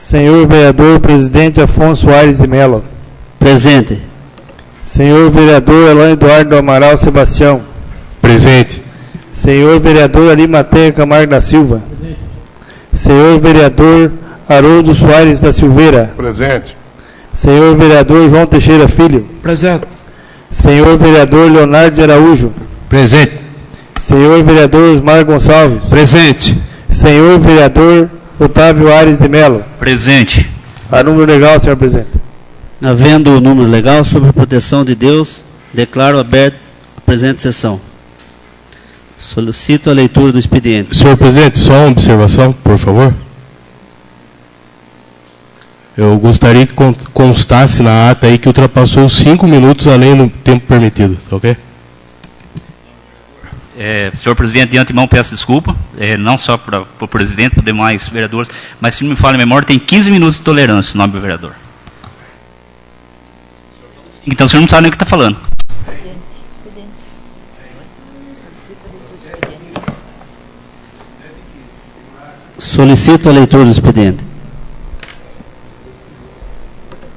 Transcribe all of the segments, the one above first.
Senhor vereador presidente Afonso Aires de Mello. Presente. Senhor vereador Alain Eduardo Amaral Sebastião. Presente. Senhor vereador Arimateia Camargo da Silva. Presente. Senhor vereador Haroldo Soares da Silveira. Presente. Senhor vereador João Teixeira Filho. Presente. Senhor vereador Leonardo de Araújo. Presente. Senhor vereador Osmar Gonçalves. Presente. Senhor vereador Otávio Aires de Mello. Presente. A número legal, senhor presidente. Havendo o número legal, sob proteção de Deus, declaro aberta a presente sessão. Solicito a leitura do expediente. Senhor presidente, só uma observação, por favor. Eu gostaria que constasse na ata aí que ultrapassou 5 minutos além do tempo permitido, tá ok? Senhor presidente, de antemão peço desculpa, não só para o presidente, para os demais vereadores, mas se não me falha a memória, tem 15 minutos de tolerância o nome do vereador. Então o senhor não sabe nem o que está falando. Solicito a leitura do expediente.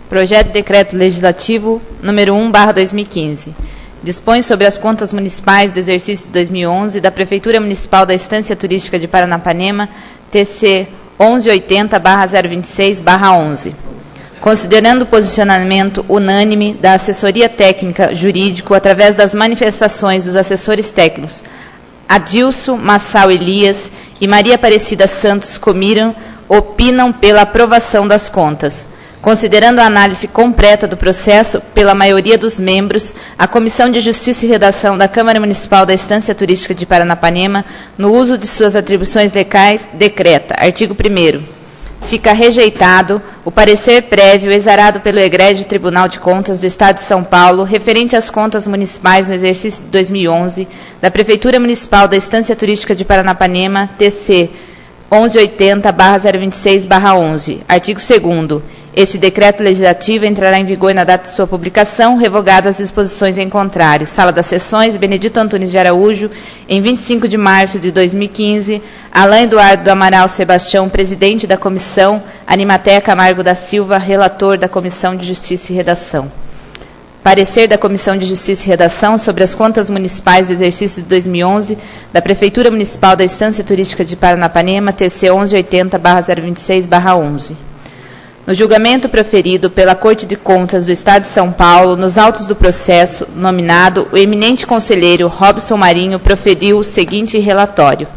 Projeto de Decreto Legislativo número 1/2015. Dispõe sobre as contas municipais do exercício de 2011 da Prefeitura Municipal da Estância Turística de Paranapanema, TC 1180/026/11. Considerando o posicionamento unânime da Assessoria Técnica Jurídico através das manifestações dos assessores técnicos Adilson Massal Elias e Maria Aparecida Santos Comiram, opinam pela aprovação das contas. Considerando a análise completa do processo pela maioria dos membros, a Comissão de Justiça e Redação da Câmara Municipal da Estância Turística de Paranapanema, no uso de suas atribuições legais, decreta, artigo 1º, fica rejeitado o parecer prévio exarado pelo Egrégio Tribunal de Contas do Estado de São Paulo, referente às contas municipais no exercício de 2011, da Prefeitura Municipal da Estância Turística de Paranapanema, TC 1180/026/11, artigo 2º, este decreto legislativo entrará em vigor na data de sua publicação, revogadas as disposições em contrário. Sala das Sessões, Benedito Antunes de Araújo, em 25 de março de 2015, Alain Eduardo Amaral Sebastião, presidente da Comissão, Arimateia Camargo da Silva, relator da Comissão de Justiça e Redação. Parecer da Comissão de Justiça e Redação sobre as contas municipais do exercício de 2011 da Prefeitura Municipal da Estância Turística de Paranapanema, TC 1180/026/11. No julgamento proferido pela Corte de Contas do Estado de São Paulo, nos autos do processo nominado, o eminente conselheiro Robson Marinho proferiu o seguinte relatório.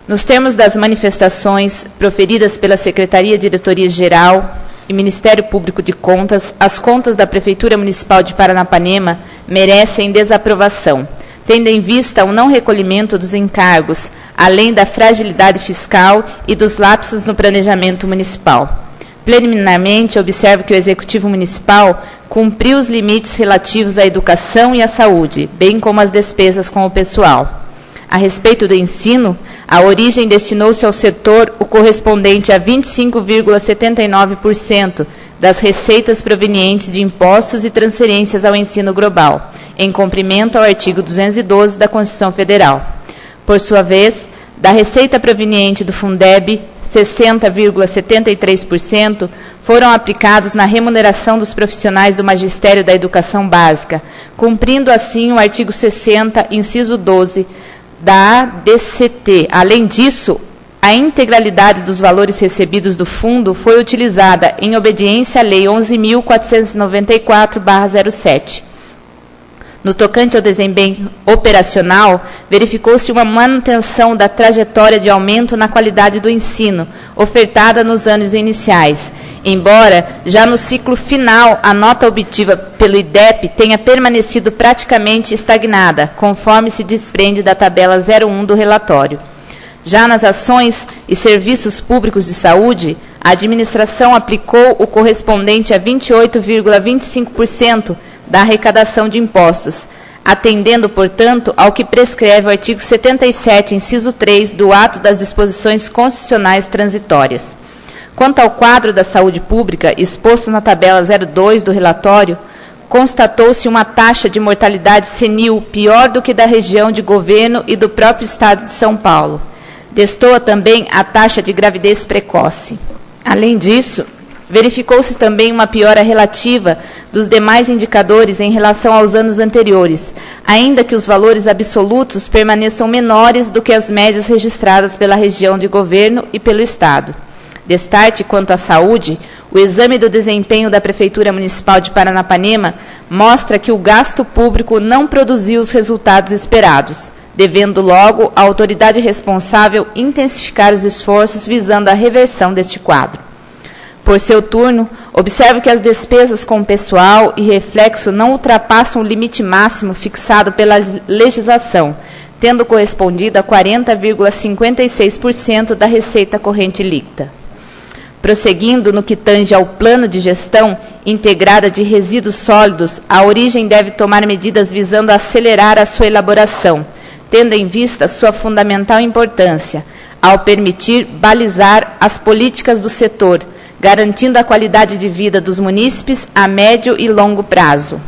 Nos termos das manifestações proferidas pela Secretaria de Diretoria-Geral e Ministério Público de Contas, as contas da Prefeitura Municipal de Paranapanema merecem desaprovação, tendo em vista o não recolhimento dos encargos, além da fragilidade fiscal e dos lapsos no planejamento municipal. Preliminarmente, observo que o Executivo Municipal cumpriu os limites relativos à educação e à saúde, bem como as despesas com o pessoal. A respeito do ensino, a origem destinou-se ao setor o correspondente a 25,79% das receitas provenientes de impostos e transferências ao ensino global, em cumprimento ao artigo 212 da Constituição Federal. Por sua vez, da receita proveniente do Fundeb, 60,73% foram aplicados na remuneração dos profissionais do Magistério da Educação Básica, cumprindo assim o artigo 60, inciso 12, da ADCT. Além disso, a integralidade dos valores recebidos do fundo foi utilizada em obediência à Lei 11.494/07. No tocante ao desempenho operacional, verificou-se uma manutenção da trajetória de aumento na qualidade do ensino, ofertada nos anos iniciais, embora já no ciclo final a nota obtida pelo IDEP tenha permanecido praticamente estagnada, conforme se desprende da tabela 01 do relatório. Já nas ações e serviços públicos de saúde, a administração aplicou o correspondente a 28,25% da arrecadação de impostos, atendendo, portanto, ao que prescreve o artigo 77, inciso 3, do ato das disposições constitucionais transitórias. Quanto ao quadro da saúde pública, exposto na tabela 02 do relatório, constatou-se uma taxa de mortalidade senil pior do que da região de governo e do próprio Estado de São Paulo. Destoa também a taxa de gravidez precoce. Além disso, verificou-se também uma piora relativa dos demais indicadores em relação aos anos anteriores, ainda que os valores absolutos permaneçam menores do que as médias registradas pela região de governo e pelo Estado. Destaque quanto à saúde, o exame do desempenho da Prefeitura Municipal de Paranapanema mostra que o gasto público não produziu os resultados esperados, devendo logo a autoridade responsável intensificar os esforços visando a reversão deste quadro. Por seu turno, observo que as despesas com pessoal e reflexo não ultrapassam o limite máximo fixado pela legislação, tendo correspondido a 40,56% da receita corrente líquida. Prosseguindo no que tange ao plano de gestão integrada de resíduos sólidos, a origem deve tomar medidas visando acelerar a sua elaboração, tendo em vista sua fundamental importância, ao permitir balizar as políticas do setor, garantindo a qualidade de vida dos munícipes a médio e longo prazo.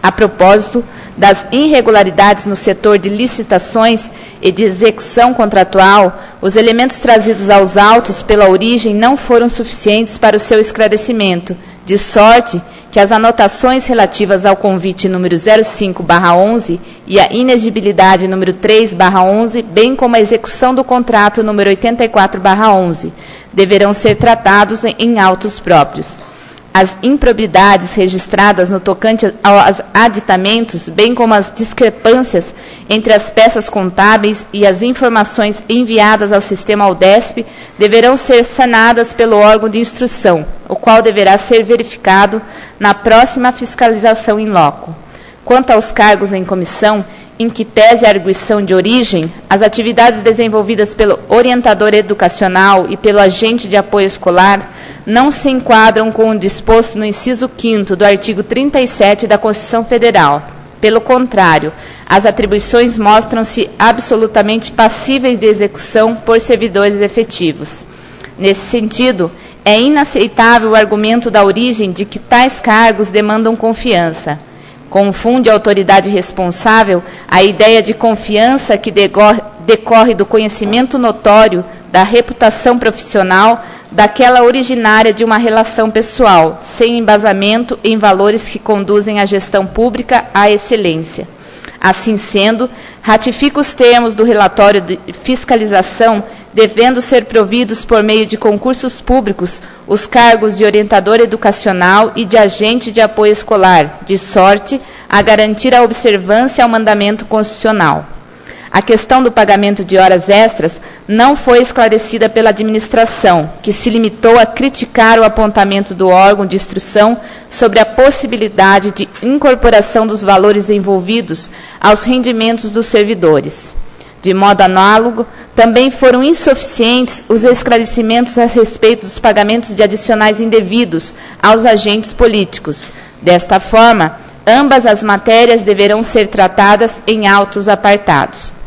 A propósito das irregularidades no setor de licitações e de execução contratual, os elementos trazidos aos autos pela origem não foram suficientes para o seu esclarecimento, de sorte que as anotações relativas ao convite número 05/11 e a inexigibilidade número 3/11, bem como a execução do contrato número 84/11, deverão ser tratados em autos próprios. As improbidades registradas no tocante aos aditamentos, bem como as discrepâncias entre as peças contábeis e as informações enviadas ao sistema Aldesp, deverão ser sanadas pelo órgão de instrução, o qual deverá ser verificado na próxima fiscalização in loco. Quanto aos cargos em comissão, em que pese a arguição de origem, as atividades desenvolvidas pelo orientador educacional e pelo agente de apoio escolar não se enquadram com o disposto no inciso 5º do artigo 37 da Constituição Federal. Pelo contrário, as atribuições mostram-se absolutamente passíveis de execução por servidores efetivos. Nesse sentido, é inaceitável o argumento da origem de que tais cargos demandam confiança. Confunde a autoridade responsável a ideia de confiança que decorre do conhecimento notório da reputação profissional daquela originária de uma relação pessoal, sem embasamento em valores que conduzem a gestão pública à excelência. Assim sendo, ratifico os termos do relatório de fiscalização, devendo ser providos por meio de concursos públicos os cargos de orientador educacional e de agente de apoio escolar, de sorte a garantir a observância ao mandamento constitucional. A questão do pagamento de horas extras não foi esclarecida pela administração, que se limitou a criticar o apontamento do órgão de instrução sobre a possibilidade de incorporação dos valores envolvidos aos rendimentos dos servidores. De modo análogo, também foram insuficientes os esclarecimentos a respeito dos pagamentos de adicionais indevidos aos agentes políticos. Desta forma, ambas as matérias deverão ser tratadas em autos apartados.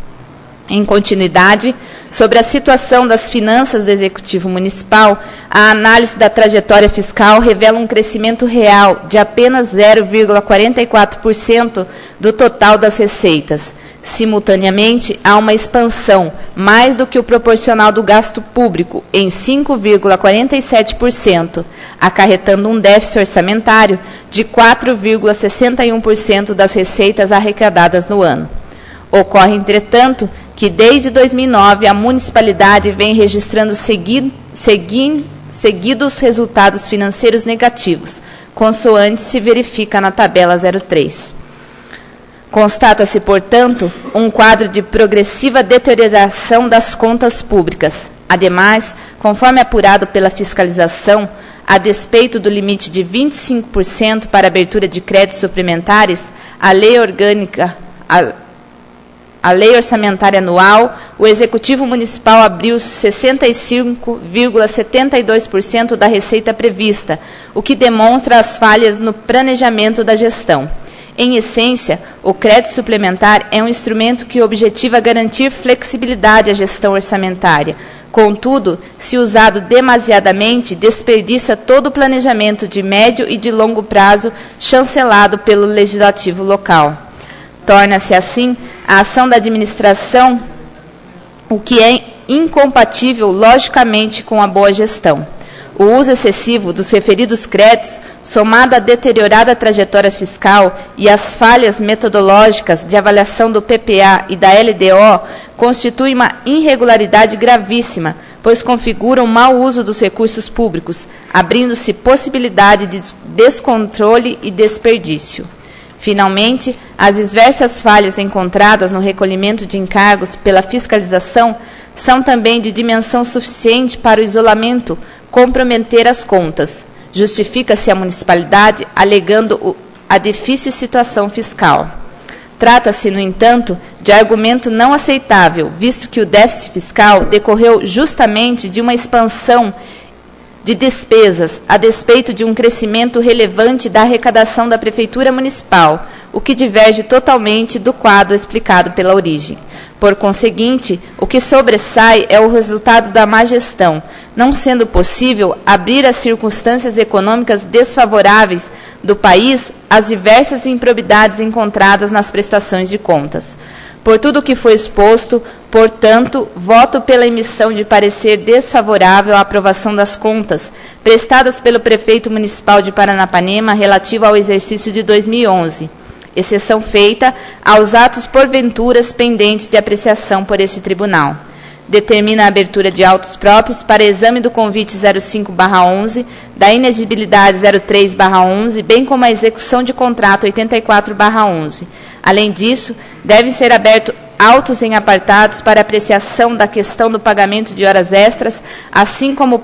Em continuidade, sobre a situação das finanças do Executivo Municipal, a análise da trajetória fiscal revela um crescimento real de apenas 0,44% do total das receitas. Simultaneamente, há uma expansão mais do que o proporcional do gasto público, em 5,47%, acarretando um déficit orçamentário de 4,61% das receitas arrecadadas no ano. Ocorre, entretanto, que desde 2009 a municipalidade vem registrando seguidos resultados financeiros negativos, consoante se verifica na tabela 03. Constata-se, portanto, um quadro de progressiva deterioração das contas públicas. Ademais, conforme apurado pela fiscalização, a despeito do limite de 25% para abertura de créditos suplementares, a lei orçamentária anual, o Executivo Municipal abriu 65,72% da receita prevista, o que demonstra as falhas no planejamento da gestão. Em essência, o crédito suplementar é um instrumento que objetiva garantir flexibilidade à gestão orçamentária. Contudo, se usado demasiadamente, desperdiça todo o planejamento de médio e de longo prazo chancelado pelo Legislativo local. Torna-se, assim, a ação da administração, o que é incompatível, logicamente, com a boa gestão. o uso excessivo dos referidos créditos, somado à deteriorada trajetória fiscal e às falhas metodológicas de avaliação do PPA e da LDO, constitui uma irregularidade gravíssima, pois configura um mau uso dos recursos públicos, abrindo-se possibilidade de descontrole e desperdício. Finalmente, as diversas falhas encontradas no recolhimento de encargos pela fiscalização são também de dimensão suficiente para o isolamento comprometer as contas. Justifica-se a municipalidade alegando a difícil situação fiscal. Trata-se, no entanto, de argumento não aceitável, visto que o déficit fiscal decorreu justamente de uma expansão de despesas, a despeito de um crescimento relevante da arrecadação da Prefeitura Municipal, o que diverge totalmente do quadro explicado pela origem. Por conseguinte, o que sobressai é o resultado da má gestão, não sendo possível abrir as circunstâncias econômicas desfavoráveis do país às diversas improbidades encontradas nas prestações de contas. Por tudo o que foi exposto, portanto, voto pela emissão de parecer desfavorável à aprovação das contas prestadas pelo Prefeito Municipal de Paranapanema relativo ao exercício de 2011, exceção feita aos atos porventuras pendentes de apreciação por esse tribunal. Determina a abertura de autos próprios para exame do convite 05/11, da inexigibilidade 03/11, bem como a execução de contrato 84/11. Além disso, devem ser abertos autos em apartados para apreciação da questão do pagamento de horas extras, assim como o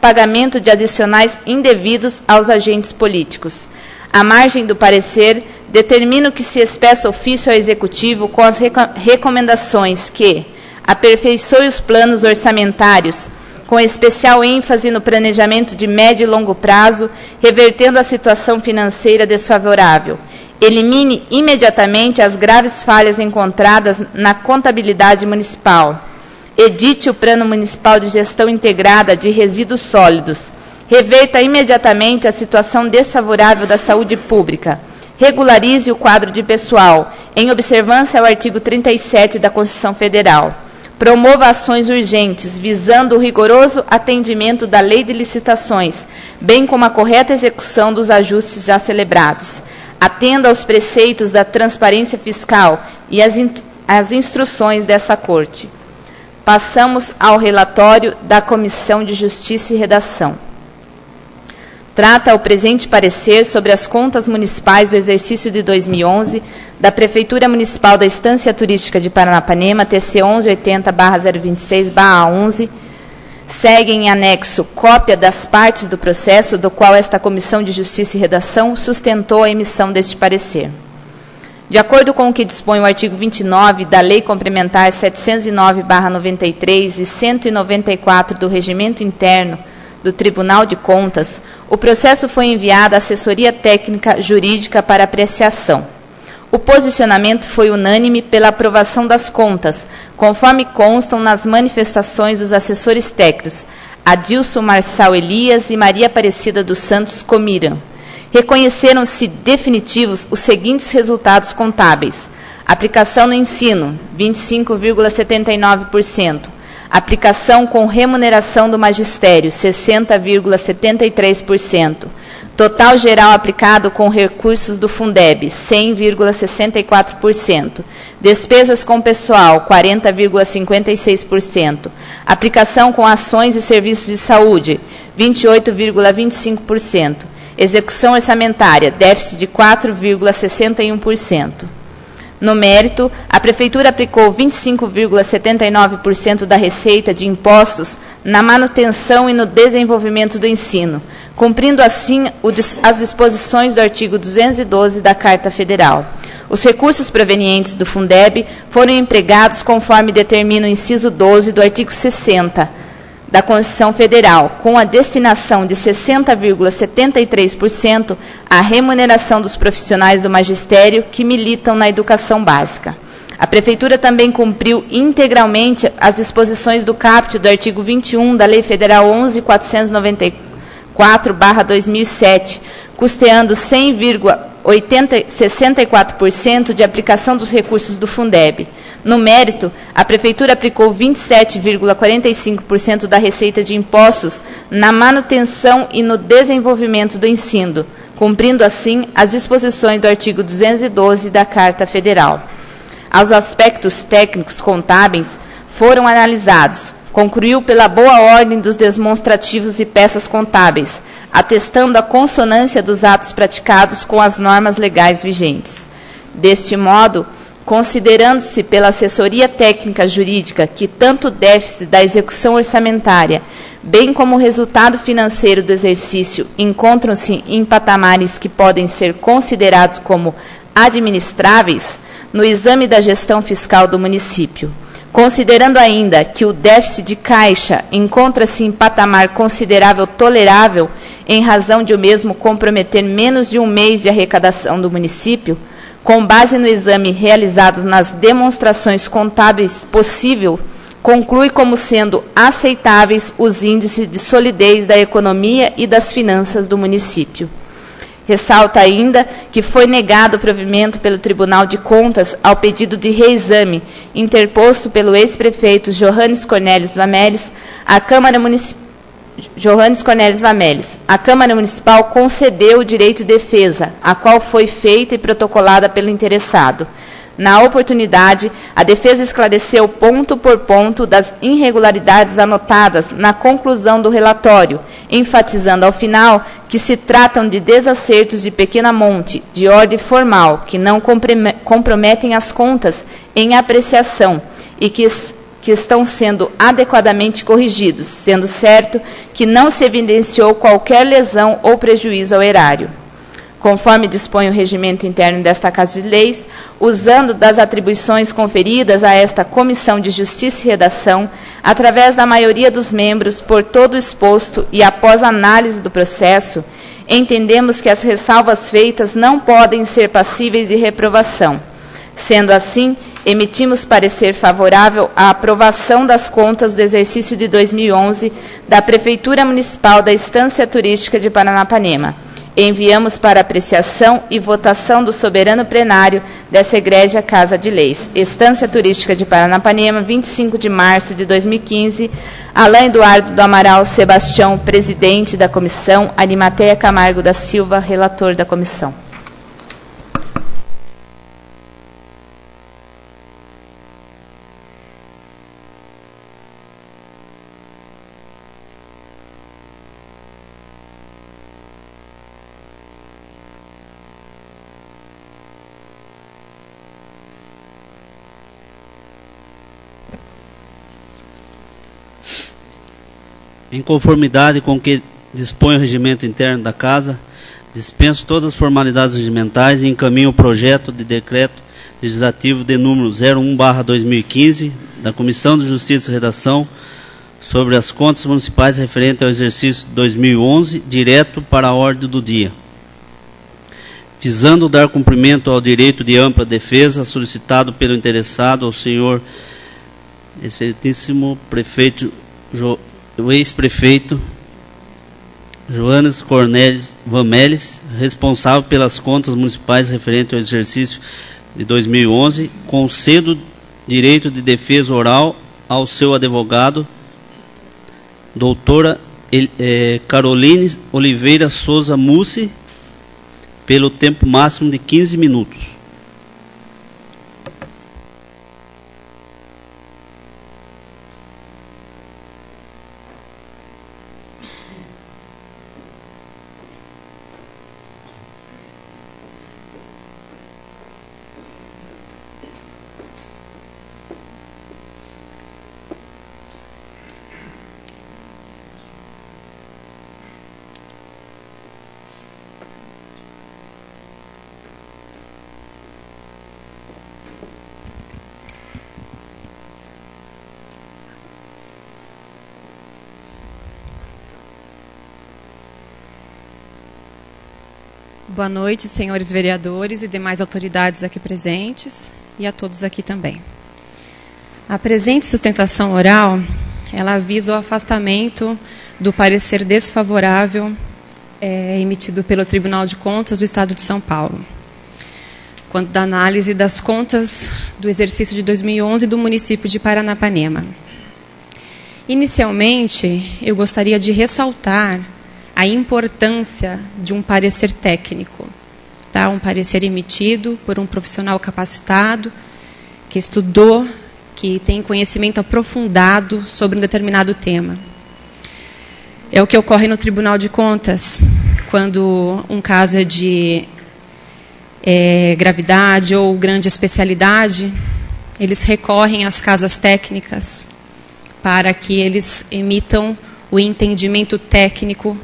pagamento de adicionais indevidos aos agentes políticos. À margem do parecer, determino que se expeça ofício ao Executivo com as recomendações que aperfeiçoe os planos orçamentários, com especial ênfase no planejamento de médio e longo prazo, revertendo a situação financeira desfavorável. Elimine imediatamente as graves falhas encontradas na contabilidade municipal. Edite o Plano Municipal de Gestão Integrada de Resíduos Sólidos. Reverta imediatamente a situação desfavorável da saúde pública. Regularize o quadro de pessoal, em observância ao artigo 37 da Constituição Federal. Promova ações urgentes, visando o rigoroso atendimento da Lei de Licitações, bem como a correta execução dos ajustes já celebrados. Atenda aos preceitos da transparência fiscal e às instruções dessa Corte. Passamos ao relatório da Comissão de Justiça e Redação. Trata o presente parecer sobre as contas municipais do exercício de 2011 da Prefeitura Municipal da Estância Turística de Paranapanema, TC 1180/026/11. Segue em anexo cópia das partes do processo do qual esta Comissão de Justiça e Redação sustentou a emissão deste parecer. De acordo com o que dispõe o artigo 29 da Lei Complementar 709/93 e 194 do Regimento Interno do Tribunal de Contas, o processo foi enviado à Assessoria Técnica Jurídica para apreciação. O posicionamento foi unânime pela aprovação das contas, conforme constam nas manifestações dos assessores técnicos, Adilson Marçal Elias e Maria Aparecida dos Santos Comiran. Reconheceram-se definitivos os seguintes resultados contábeis: aplicação no ensino, 25,79%. Aplicação com remuneração do magistério, 60,73%. Total geral aplicado com recursos do Fundeb, 100,64%. Despesas com pessoal, 40,56%. Aplicação com ações e serviços de saúde, 28,25%. Execução orçamentária, déficit de 4,61%. No mérito, a Prefeitura aplicou 25,79% da receita de impostos na manutenção e no desenvolvimento do ensino, cumprindo assim as disposições do artigo 212 da Carta Federal. Os recursos provenientes do Fundeb foram empregados conforme determina o inciso 12 do artigo 60 da Constituição Federal, com a destinação de 60,73% à remuneração dos profissionais do magistério que militam na educação básica. A Prefeitura também cumpriu integralmente as disposições do caput do artigo 21 da Lei Federal 11.494/2007, custeando 100,83% 64% de aplicação dos recursos do Fundeb. No mérito, a Prefeitura aplicou 27,45% da receita de impostos na manutenção e no desenvolvimento do ensino, cumprindo assim as disposições do artigo 212 da Carta Federal. Os aspectos técnicos contábeis foram analisados. Concluiu pela boa ordem dos demonstrativos e peças contábeis, atestando a consonância dos atos praticados com as normas legais vigentes. Deste modo, considerando-se pela assessoria técnica jurídica que tanto o déficit da execução orçamentária, bem como o resultado financeiro do exercício, encontram-se em patamares que podem ser considerados como administráveis, no exame da gestão fiscal do município. Considerando ainda que o déficit de caixa encontra-se em patamar considerável tolerável, em razão de o mesmo comprometer menos de um mês de arrecadação do município, com base no exame realizado nas demonstrações contábeis possível, conclui como sendo aceitáveis os índices de solidez da economia e das finanças do município. Ressalta ainda que foi negado o provimento pelo Tribunal de Contas ao pedido de reexame interposto pelo ex-prefeito Johannes Cornelis Vamelis à Câmara Municipal. A Câmara Municipal concedeu o direito de defesa, a qual foi feita e protocolada pelo interessado. Na oportunidade, a defesa esclareceu ponto por ponto das irregularidades anotadas na conclusão do relatório, enfatizando ao final que se tratam de desacertos de pequena monte, de ordem formal, que não comprometem as contas em apreciação e que estão sendo adequadamente corrigidos, sendo certo que não se evidenciou qualquer lesão ou prejuízo ao erário. Conforme dispõe o regimento interno desta Casa de Leis, usando das atribuições conferidas a esta Comissão de Justiça e Redação, através da maioria dos membros, por todo o exposto e após análise do processo, entendemos que as ressalvas feitas não podem ser passíveis de reprovação. Sendo assim, emitimos parecer favorável à aprovação das contas do exercício de 2011 da Prefeitura Municipal da Estância Turística de Paranapanema. Enviamos para apreciação e votação do soberano plenário dessa egrégia Casa de Leis. Estância Turística de Paranapanema, 25 de março de 2015. Alain Eduardo do Amaral Sebastião, presidente da comissão. Arimateia Camargo da Silva, relator da comissão. Em conformidade com o que dispõe o regimento interno da Casa, dispenso todas as formalidades regimentais e encaminho o projeto de decreto legislativo de número 01/2015 da Comissão de Justiça e Redação sobre as contas municipais referente ao exercício de 2011, direto para a ordem do dia. Visando dar cumprimento ao direito de ampla defesa solicitado pelo interessado ao senhor excelentíssimo prefeito o ex-prefeito Johannes Cornelis Vamelis, responsável pelas contas municipais referentes ao exercício de 2011, concedo direito de defesa oral ao seu advogado, doutora Caroline Oliveira Souza Mussi, pelo tempo máximo de 15 minutos. Boa noite, senhores vereadores e demais autoridades aqui presentes, e a todos aqui também. A presente sustentação oral, ela visa o afastamento do parecer desfavorável emitido pelo Tribunal de Contas do Estado de São Paulo. quanto da análise das contas do exercício de 2011 do município de Paranapanema. Inicialmente, eu gostaria de ressaltar a importância de um parecer técnico, tá? Um parecer emitido por um profissional capacitado, que estudou, que tem conhecimento aprofundado sobre um determinado tema. É o que ocorre no Tribunal de Contas, quando um caso é de gravidade ou grande especialidade, eles recorrem às casas técnicas para que eles emitam o entendimento técnico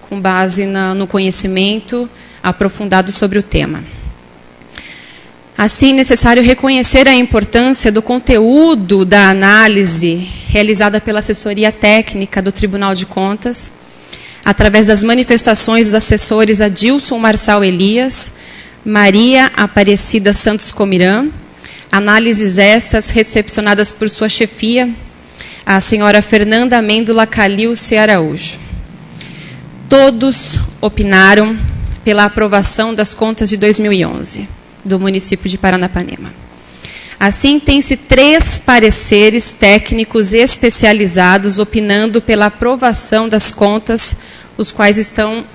com base no conhecimento aprofundado sobre o tema. Assim, é necessário reconhecer a importância do conteúdo da análise realizada pela assessoria técnica do Tribunal de Contas, através das manifestações dos assessores Adilson Marçal Elias, Maria Aparecida Santos Comirã, análises essas recepcionadas por sua chefia, a senhora Fernanda Amêndola Calil C. Araújo. Todos opinaram pela aprovação das contas de 2011 do município de Paranapanema. Assim, tem-se 3 pareceres técnicos especializados opinando pela aprovação das contas, os quais estão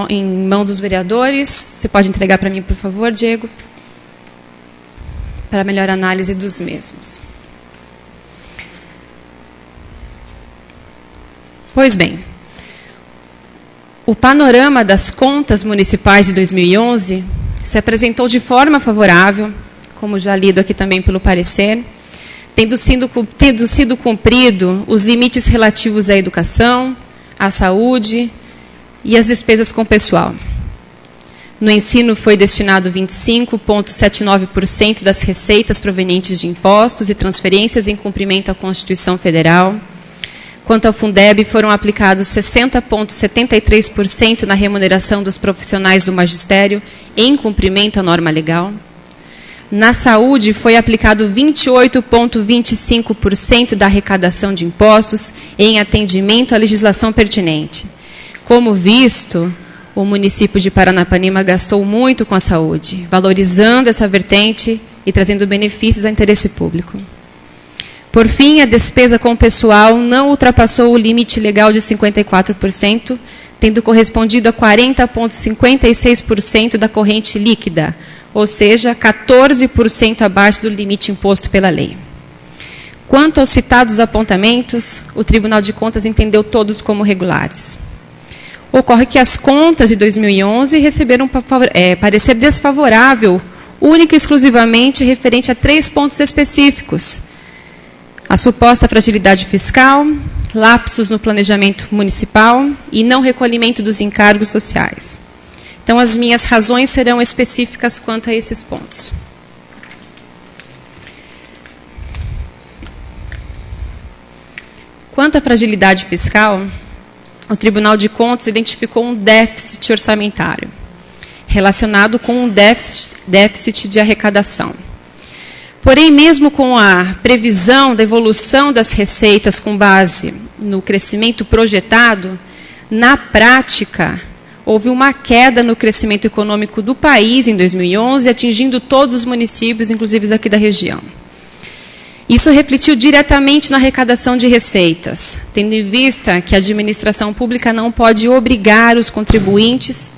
em mão dos vereadores. Você pode entregar para mim, por favor, Diego, para melhor análise dos mesmos. Pois bem, o panorama das contas municipais de 2011 se apresentou de forma favorável, como já lido aqui também pelo parecer, tendo sido cumprido os limites relativos à educação, à saúde e às despesas com pessoal. No ensino foi destinado 25,79% das receitas provenientes de impostos e transferências em cumprimento à Constituição Federal. Quanto ao Fundeb, foram aplicados 60,73% na remuneração dos profissionais do magistério em cumprimento à norma legal. Na saúde, foi aplicado 28,25% da arrecadação de impostos em atendimento à legislação pertinente. Como visto, o município de Paranapanema gastou muito com a saúde, valorizando essa vertente e trazendo benefícios ao interesse público. Por fim, a despesa com o pessoal não ultrapassou o limite legal de 54%, tendo correspondido a 40,56% da corrente líquida, ou seja, 14% abaixo do limite imposto pela lei. Quanto aos citados apontamentos, o Tribunal de Contas entendeu todos como regulares. Ocorre que as contas de 2011 receberam parecer desfavorável, única e exclusivamente referente a 3 pontos específicos: a suposta fragilidade fiscal, lapsos no planejamento municipal e não recolhimento dos encargos sociais. Então, as minhas razões serão específicas quanto a esses pontos. Quanto à fragilidade fiscal, o Tribunal de Contas identificou um déficit orçamentário relacionado com um déficit de arrecadação. Porém, mesmo com a previsão da evolução das receitas com base no crescimento projetado, na prática, houve uma queda no crescimento econômico do país em 2011, atingindo todos os municípios, inclusive aqui da região. Isso refletiu diretamente na arrecadação de receitas, tendo em vista que a administração pública não pode obrigar os contribuintes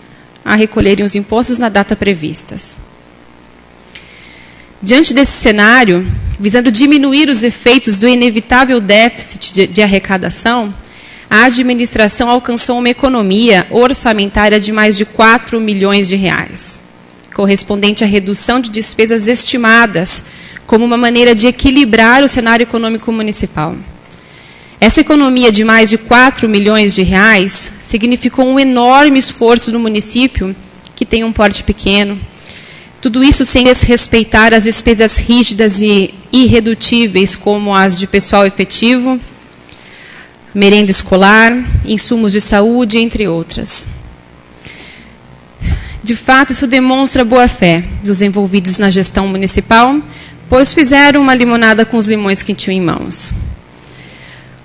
a recolherem os impostos na data previstas. Diante desse cenário, visando diminuir os efeitos do inevitável déficit de arrecadação, a administração alcançou uma economia orçamentária de mais de 4 milhões de reais, correspondente à redução de despesas estimadas como uma maneira de equilibrar o cenário econômico municipal. Essa economia de mais de 4 milhões de reais significou um enorme esforço do município, que tem um porte pequeno. Tudo isso sem desrespeitar as despesas rígidas e irredutíveis, como as de pessoal efetivo, merenda escolar, insumos de saúde, entre outras. De fato, isso demonstra a boa-fé dos envolvidos na gestão municipal, pois fizeram uma limonada com os limões que tinham em mãos.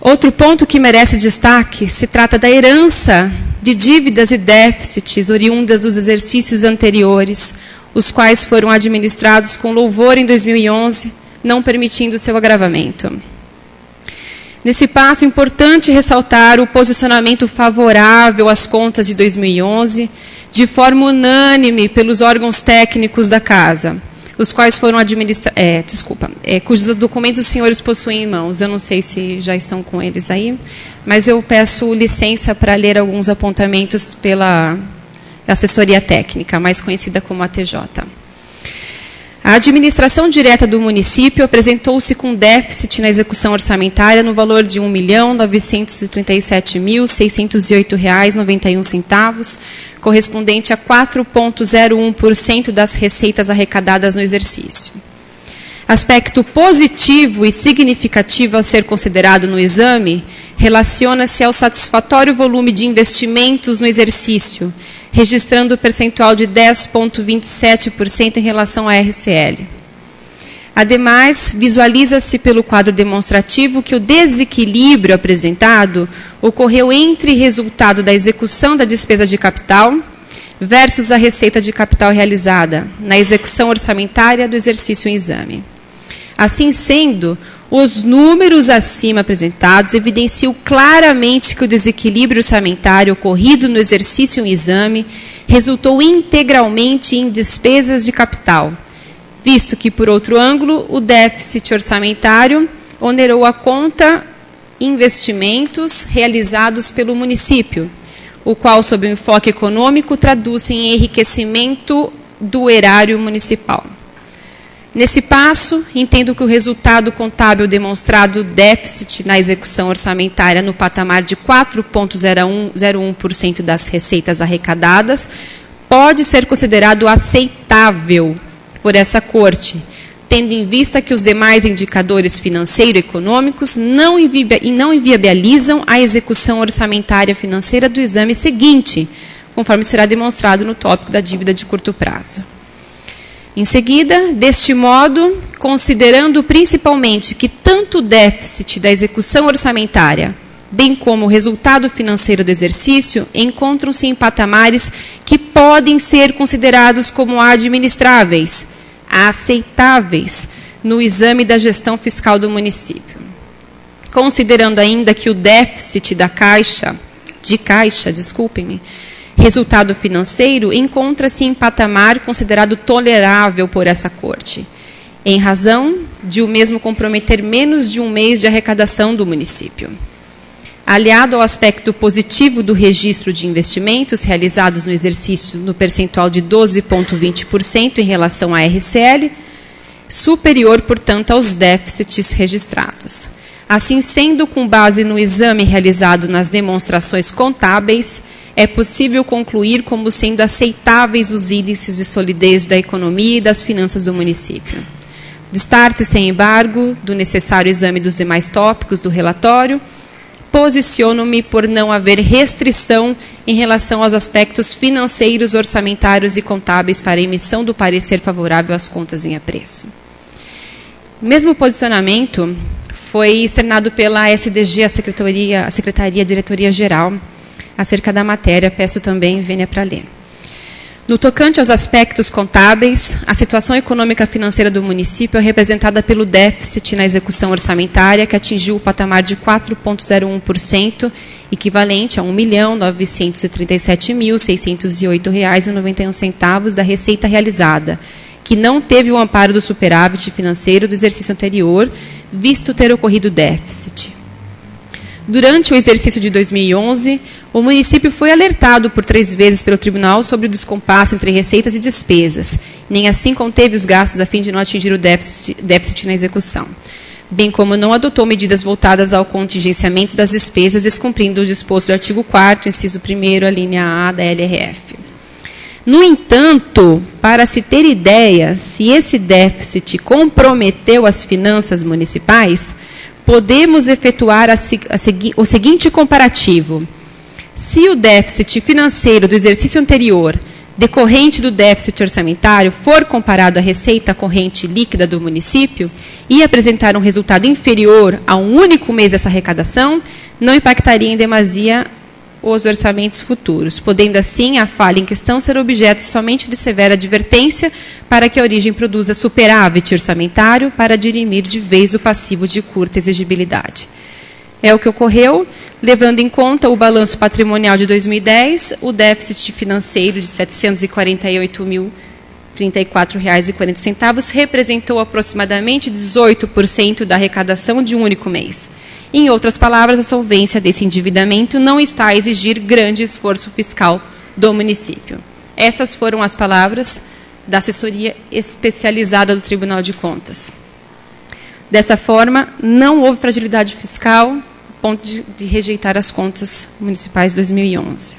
Outro ponto que merece destaque se trata da herança de dívidas e déficits oriundas dos exercícios anteriores, os quais foram administrados com louvor em 2011, não permitindo seu agravamento. Nesse passo, é importante ressaltar o posicionamento favorável às contas de 2011, de forma unânime pelos órgãos técnicos da Casa, os quais foram cujos documentos os senhores possuem em mãos. Eu não sei se já estão com eles aí, mas eu peço licença para ler alguns apontamentos pela assessoria técnica, mais conhecida como ATJ. A administração direta do município apresentou-se com déficit na execução orçamentária no valor de R$ 1.937.608,91, correspondente a 4,01% das receitas arrecadadas no exercício. Aspecto positivo e significativo a ser considerado no exame relaciona-se ao satisfatório volume de investimentos no exercício, registrando o percentual de 10,27% em relação à RCL. Ademais, visualiza-se pelo quadro demonstrativo que o desequilíbrio apresentado ocorreu entre resultado da execução da despesa de capital versus a receita de capital realizada na execução orçamentária do exercício em exame. Assim sendo, os números acima apresentados evidenciam claramente que o desequilíbrio orçamentário ocorrido no exercício em exame resultou integralmente em despesas de capital, visto que, por outro ângulo, o déficit orçamentário onerou a conta investimentos realizados pelo município, o qual, sob o enfoque econômico, traduz-se em enriquecimento do erário municipal. Nesse passo, entendo que o resultado contábil demonstrado déficit na execução orçamentária no patamar de 4,01% das receitas arrecadadas pode ser considerado aceitável por essa Corte, tendo em vista que os demais indicadores financeiro-econômicos não inviabilizam a execução orçamentária financeira do exame seguinte, conforme será demonstrado no tópico da dívida de curto prazo. Em seguida, deste modo, considerando principalmente que tanto o déficit da execução orçamentária, bem como o resultado financeiro do exercício, encontram-se em patamares que podem ser considerados como administráveis, aceitáveis, no exame da gestão fiscal do município. Considerando ainda que o déficit resultado financeiro encontra-se em patamar considerado tolerável por essa Corte, em razão de o mesmo comprometer menos de um mês de arrecadação do município. Aliado ao aspecto positivo do registro de investimentos realizados no exercício no percentual de 12,20% em relação à RCL, superior, portanto, aos déficits registrados. Assim sendo, com base no exame realizado nas demonstrações contábeis, é possível concluir como sendo aceitáveis os índices de solidez da economia e das finanças do município. Destarte, sem embargo, do necessário exame dos demais tópicos do relatório, posiciono-me por não haver restrição em relação aos aspectos financeiros, orçamentários e contábeis para a emissão do parecer favorável às contas em apreço. O mesmo posicionamento foi externado pela SDG, a Secretaria Diretoria-Geral, acerca da matéria, peço também vênia para ler. No tocante aos aspectos contábeis, a situação econômica financeira do município é representada pelo déficit na execução orçamentária, que atingiu o patamar de 4,01%, equivalente a R$ 1.937.608,91 da receita realizada, que não teve o amparo do superávit financeiro do exercício anterior, visto ter ocorrido déficit. Durante o exercício de 2011, o município foi alertado por 3 vezes pelo tribunal sobre o descompasso entre receitas e despesas, nem assim conteve os gastos a fim de não atingir o déficit na execução, bem como não adotou medidas voltadas ao contingenciamento das despesas, descumprindo o disposto do artigo 4º, inciso 1º, a linha A da LRF. No entanto, para se ter ideia se esse déficit comprometeu as finanças municipais, podemos efetuar o seguinte comparativo. Se o déficit financeiro do exercício anterior, decorrente do déficit orçamentário, for comparado à receita corrente líquida do município e apresentar um resultado inferior a um único mês dessa arrecadação, não impactaria em demasia os orçamentos futuros, podendo assim a falha em questão ser objeto somente de severa advertência para que a origem produza superávit orçamentário para dirimir de vez o passivo de curta exigibilidade. É o que ocorreu, levando em conta o balanço patrimonial de 2010, o déficit financeiro de R$ 748.034,40 representou aproximadamente 18% da arrecadação de um único mês. Em outras palavras, a solvência desse endividamento não está a exigir grande esforço fiscal do município. Essas foram as palavras da assessoria especializada do Tribunal de Contas. Dessa forma, não houve fragilidade fiscal a ponto de rejeitar as contas municipais de 2011.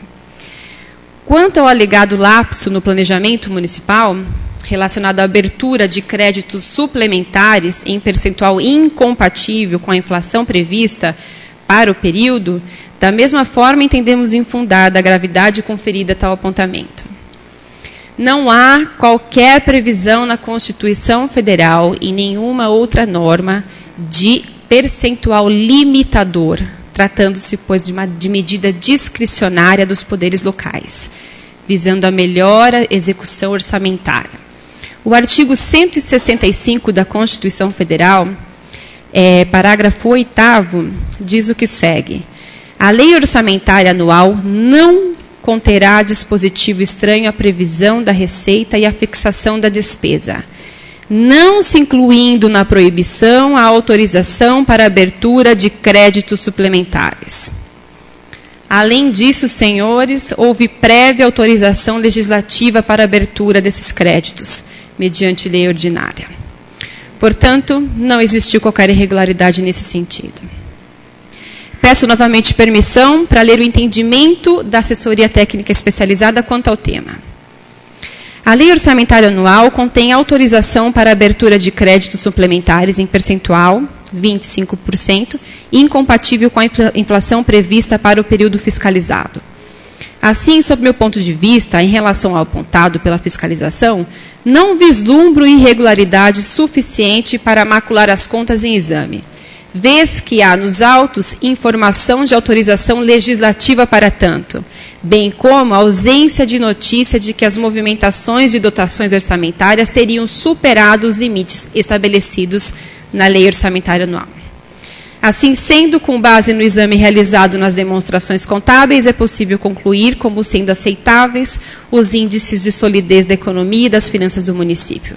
Quanto ao alegado lapso no planejamento municipal, relacionado à abertura de créditos suplementares em percentual incompatível com a inflação prevista para o período, da mesma forma entendemos infundada a gravidade conferida a tal apontamento. Não há qualquer previsão na Constituição Federal e nenhuma outra norma de percentual limitador, tratando-se, pois, de medida discricionária dos poderes locais, visando a melhor execução orçamentária. O artigo 165 da Constituição Federal, parágrafo 8º, diz o que segue. A lei orçamentária anual não conterá dispositivo estranho à previsão da receita e à fixação da despesa, não se incluindo na proibição a autorização para abertura de créditos suplementares. Além disso, senhores, houve prévia autorização legislativa para a abertura desses créditos, mediante lei ordinária. Portanto, não existiu qualquer irregularidade nesse sentido. Peço novamente permissão para ler o entendimento da assessoria técnica especializada quanto ao tema. A lei orçamentária anual contém autorização para a abertura de créditos suplementares em percentual, 25%, incompatível com a inflação prevista para o período fiscalizado. Assim, sob meu ponto de vista, em relação ao apontado pela fiscalização, não vislumbro irregularidade suficiente para macular as contas em exame, vez que há nos autos informação de autorização legislativa para tanto, bem como a ausência de notícia de que as movimentações de dotações orçamentárias teriam superado os limites estabelecidos na Lei Orçamentária Anual. Assim sendo, com base no exame realizado nas demonstrações contábeis, é possível concluir como sendo aceitáveis os índices de solidez da economia e das finanças do município.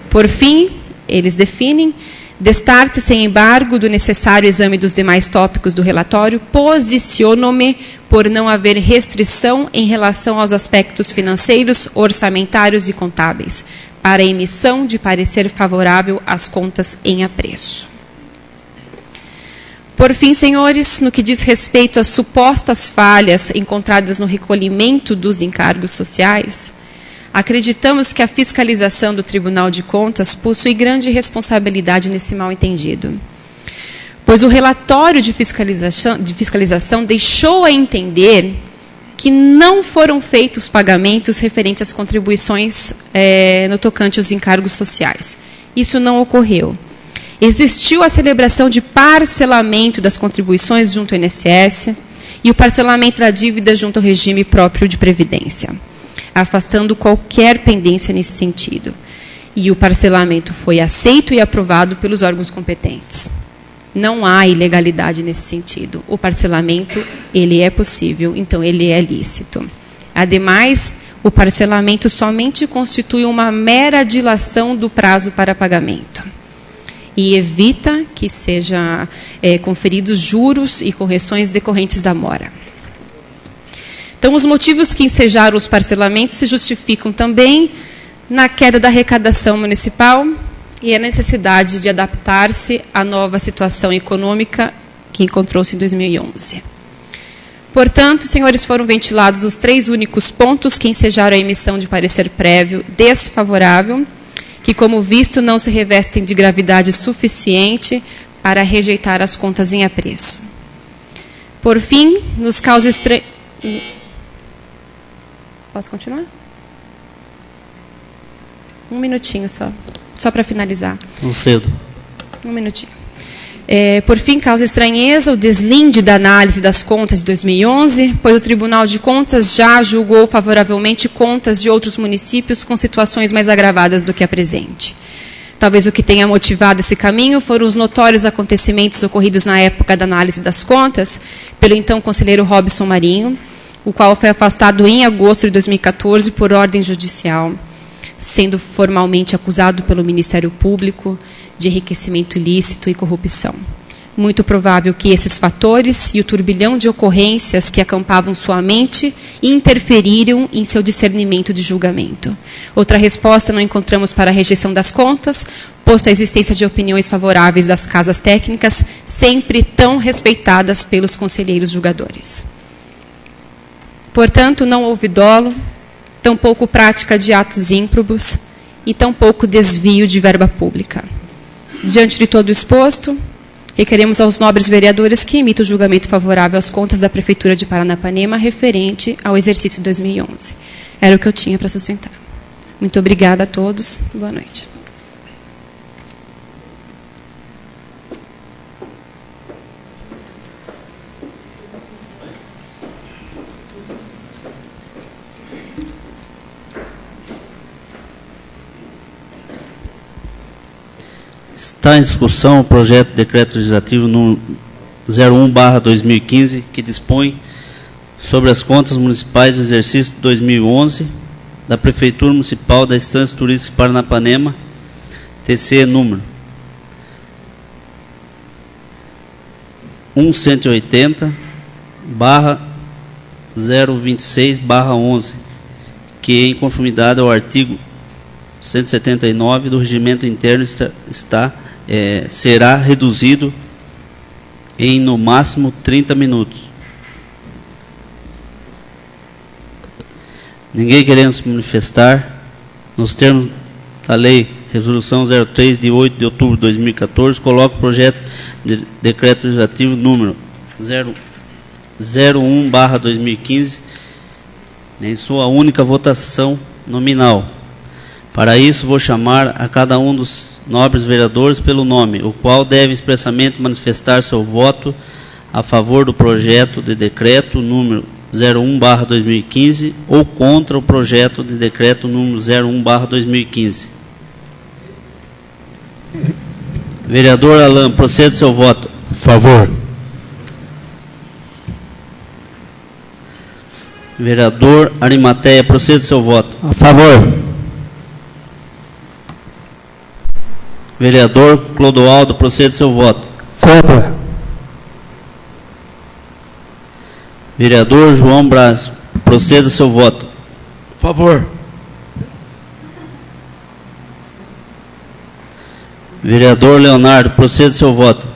Por fim, eles definem: destarte sem embargo do necessário exame dos demais tópicos do relatório, posiciono-me por não haver restrição em relação aos aspectos financeiros, orçamentários e contábeis, para a emissão de parecer favorável às contas em apreço. Por fim, senhores, no que diz respeito às supostas falhas encontradas no recolhimento dos encargos sociais, acreditamos que a fiscalização do Tribunal de Contas possui grande responsabilidade nesse mal-entendido, pois o relatório de fiscalização deixou a entender que não foram feitos pagamentos referentes às contribuições no tocante aos encargos sociais. Isso não ocorreu. Existiu a celebração de parcelamento das contribuições junto ao INSS e o parcelamento da dívida junto ao regime próprio de previdência, afastando qualquer pendência nesse sentido. E o parcelamento foi aceito e aprovado pelos órgãos competentes. Não há ilegalidade nesse sentido. O parcelamento, ele é possível, então ele é lícito. Ademais, o parcelamento somente constitui uma mera dilação do prazo para pagamento e evita que sejam conferidos juros e correções decorrentes da mora. Então, os motivos que ensejaram os parcelamentos se justificam também na queda da arrecadação municipal e a necessidade de adaptar-se à nova situação econômica que encontrou-se em 2011. Portanto, senhores, foram ventilados os 3 únicos pontos que ensejaram a emissão de parecer prévio desfavorável, que, como visto, não se revestem de gravidade suficiente para rejeitar as contas em apreço. Por fim, nos causa estranho... Posso continuar? Um minutinho só para finalizar. Não cedo. Um minutinho. Por fim, causa estranheza o deslinde da análise das contas de 2011, pois o Tribunal de Contas já julgou favoravelmente contas de outros municípios com situações mais agravadas do que a presente. Talvez o que tenha motivado esse caminho foram os notórios acontecimentos ocorridos na época da análise das contas pelo então conselheiro Robson Marinho, o qual foi afastado em agosto de 2014 por ordem judicial, sendo formalmente acusado pelo Ministério Público de enriquecimento ilícito e corrupção. Muito provável que esses fatores e o turbilhão de ocorrências que acampavam sua mente interferiram em seu discernimento de julgamento. Outra resposta não encontramos para a rejeição das contas, posto a existência de opiniões favoráveis das casas técnicas, sempre tão respeitadas pelos conselheiros julgadores. Portanto, não houve dolo, tampouco prática de atos ímprobos e tampouco desvio de verba pública. Diante de todo o exposto, requeremos aos nobres vereadores que emitam o julgamento favorável às contas da Prefeitura de Paranapanema referente ao exercício 2011. Era o que eu tinha para sustentar. Muito obrigada a todos. Boa noite. Está em discussão o projeto de decreto legislativo número 01/2015, que dispõe sobre as contas municipais do exercício 2011 da Prefeitura Municipal da Estância Turística de Paranapanema, TC número 1180/026/11, que em conformidade ao artigo 179 do Regimento Interno será reduzido em no máximo 30 minutos. Ninguém querendo se manifestar, nos termos da Lei Resolução 03 de 8 de outubro de 2014, coloca o projeto de decreto legislativo número 01/2015 em sua única votação nominal. Para isso, vou chamar a cada um dos nobres vereadores pelo nome, o qual deve expressamente manifestar seu voto a favor do projeto de decreto número 01/2015 ou contra o projeto de decreto número 01/2015. Vereador Alain, proceda seu voto. Favor. Vereador Arimateia, proceda seu voto. A favor. Vereador Clodoaldo, proceda seu voto. Contra. Vereador João Braz, proceda seu voto. Favor. Vereador Leonardo, proceda seu voto.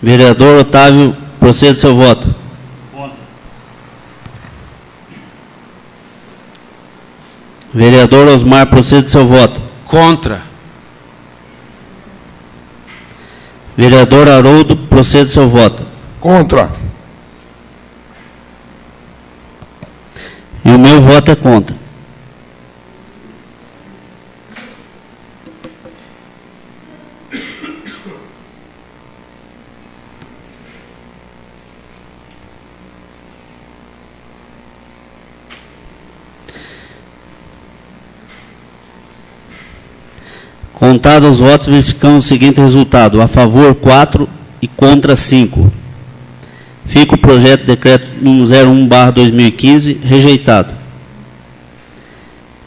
Vereador Otávio, proceda seu voto. Vereador Osmar, proceda seu voto. Contra. Vereador Haroldo, proceda seu voto. Contra. E o meu voto é contra. Contados os votos, verificamos o seguinte resultado: a favor 4 e contra 5. Fica o projeto de decreto número 01/2015 rejeitado.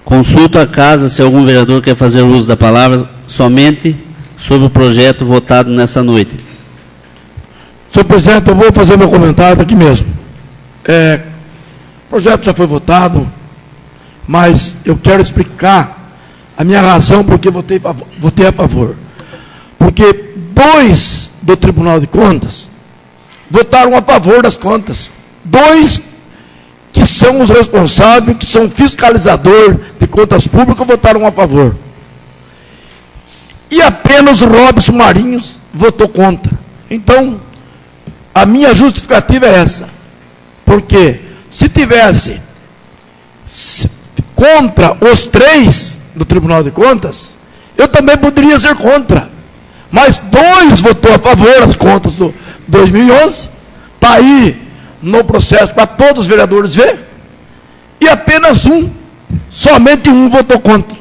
Consulto a casa se algum vereador quer fazer uso da palavra somente sobre o projeto votado nessa noite. Senhor presidente, eu vou fazer meu comentário aqui mesmo. O projeto já foi votado, mas eu quero explicar a minha razão porque votei a favor. Porque 2 do Tribunal de Contas votaram a favor das contas. 2 que são os responsáveis, que são fiscalizador de contas públicas, votaram a favor. E apenas o Robson Marinho votou contra. Então, a minha justificativa é essa. Porque se tivesse contra os 3, do Tribunal de Contas, eu também poderia ser contra. Mas 2 votou a favor as contas do 2011, está aí no processo para todos os vereadores ver, e apenas somente um votou contra.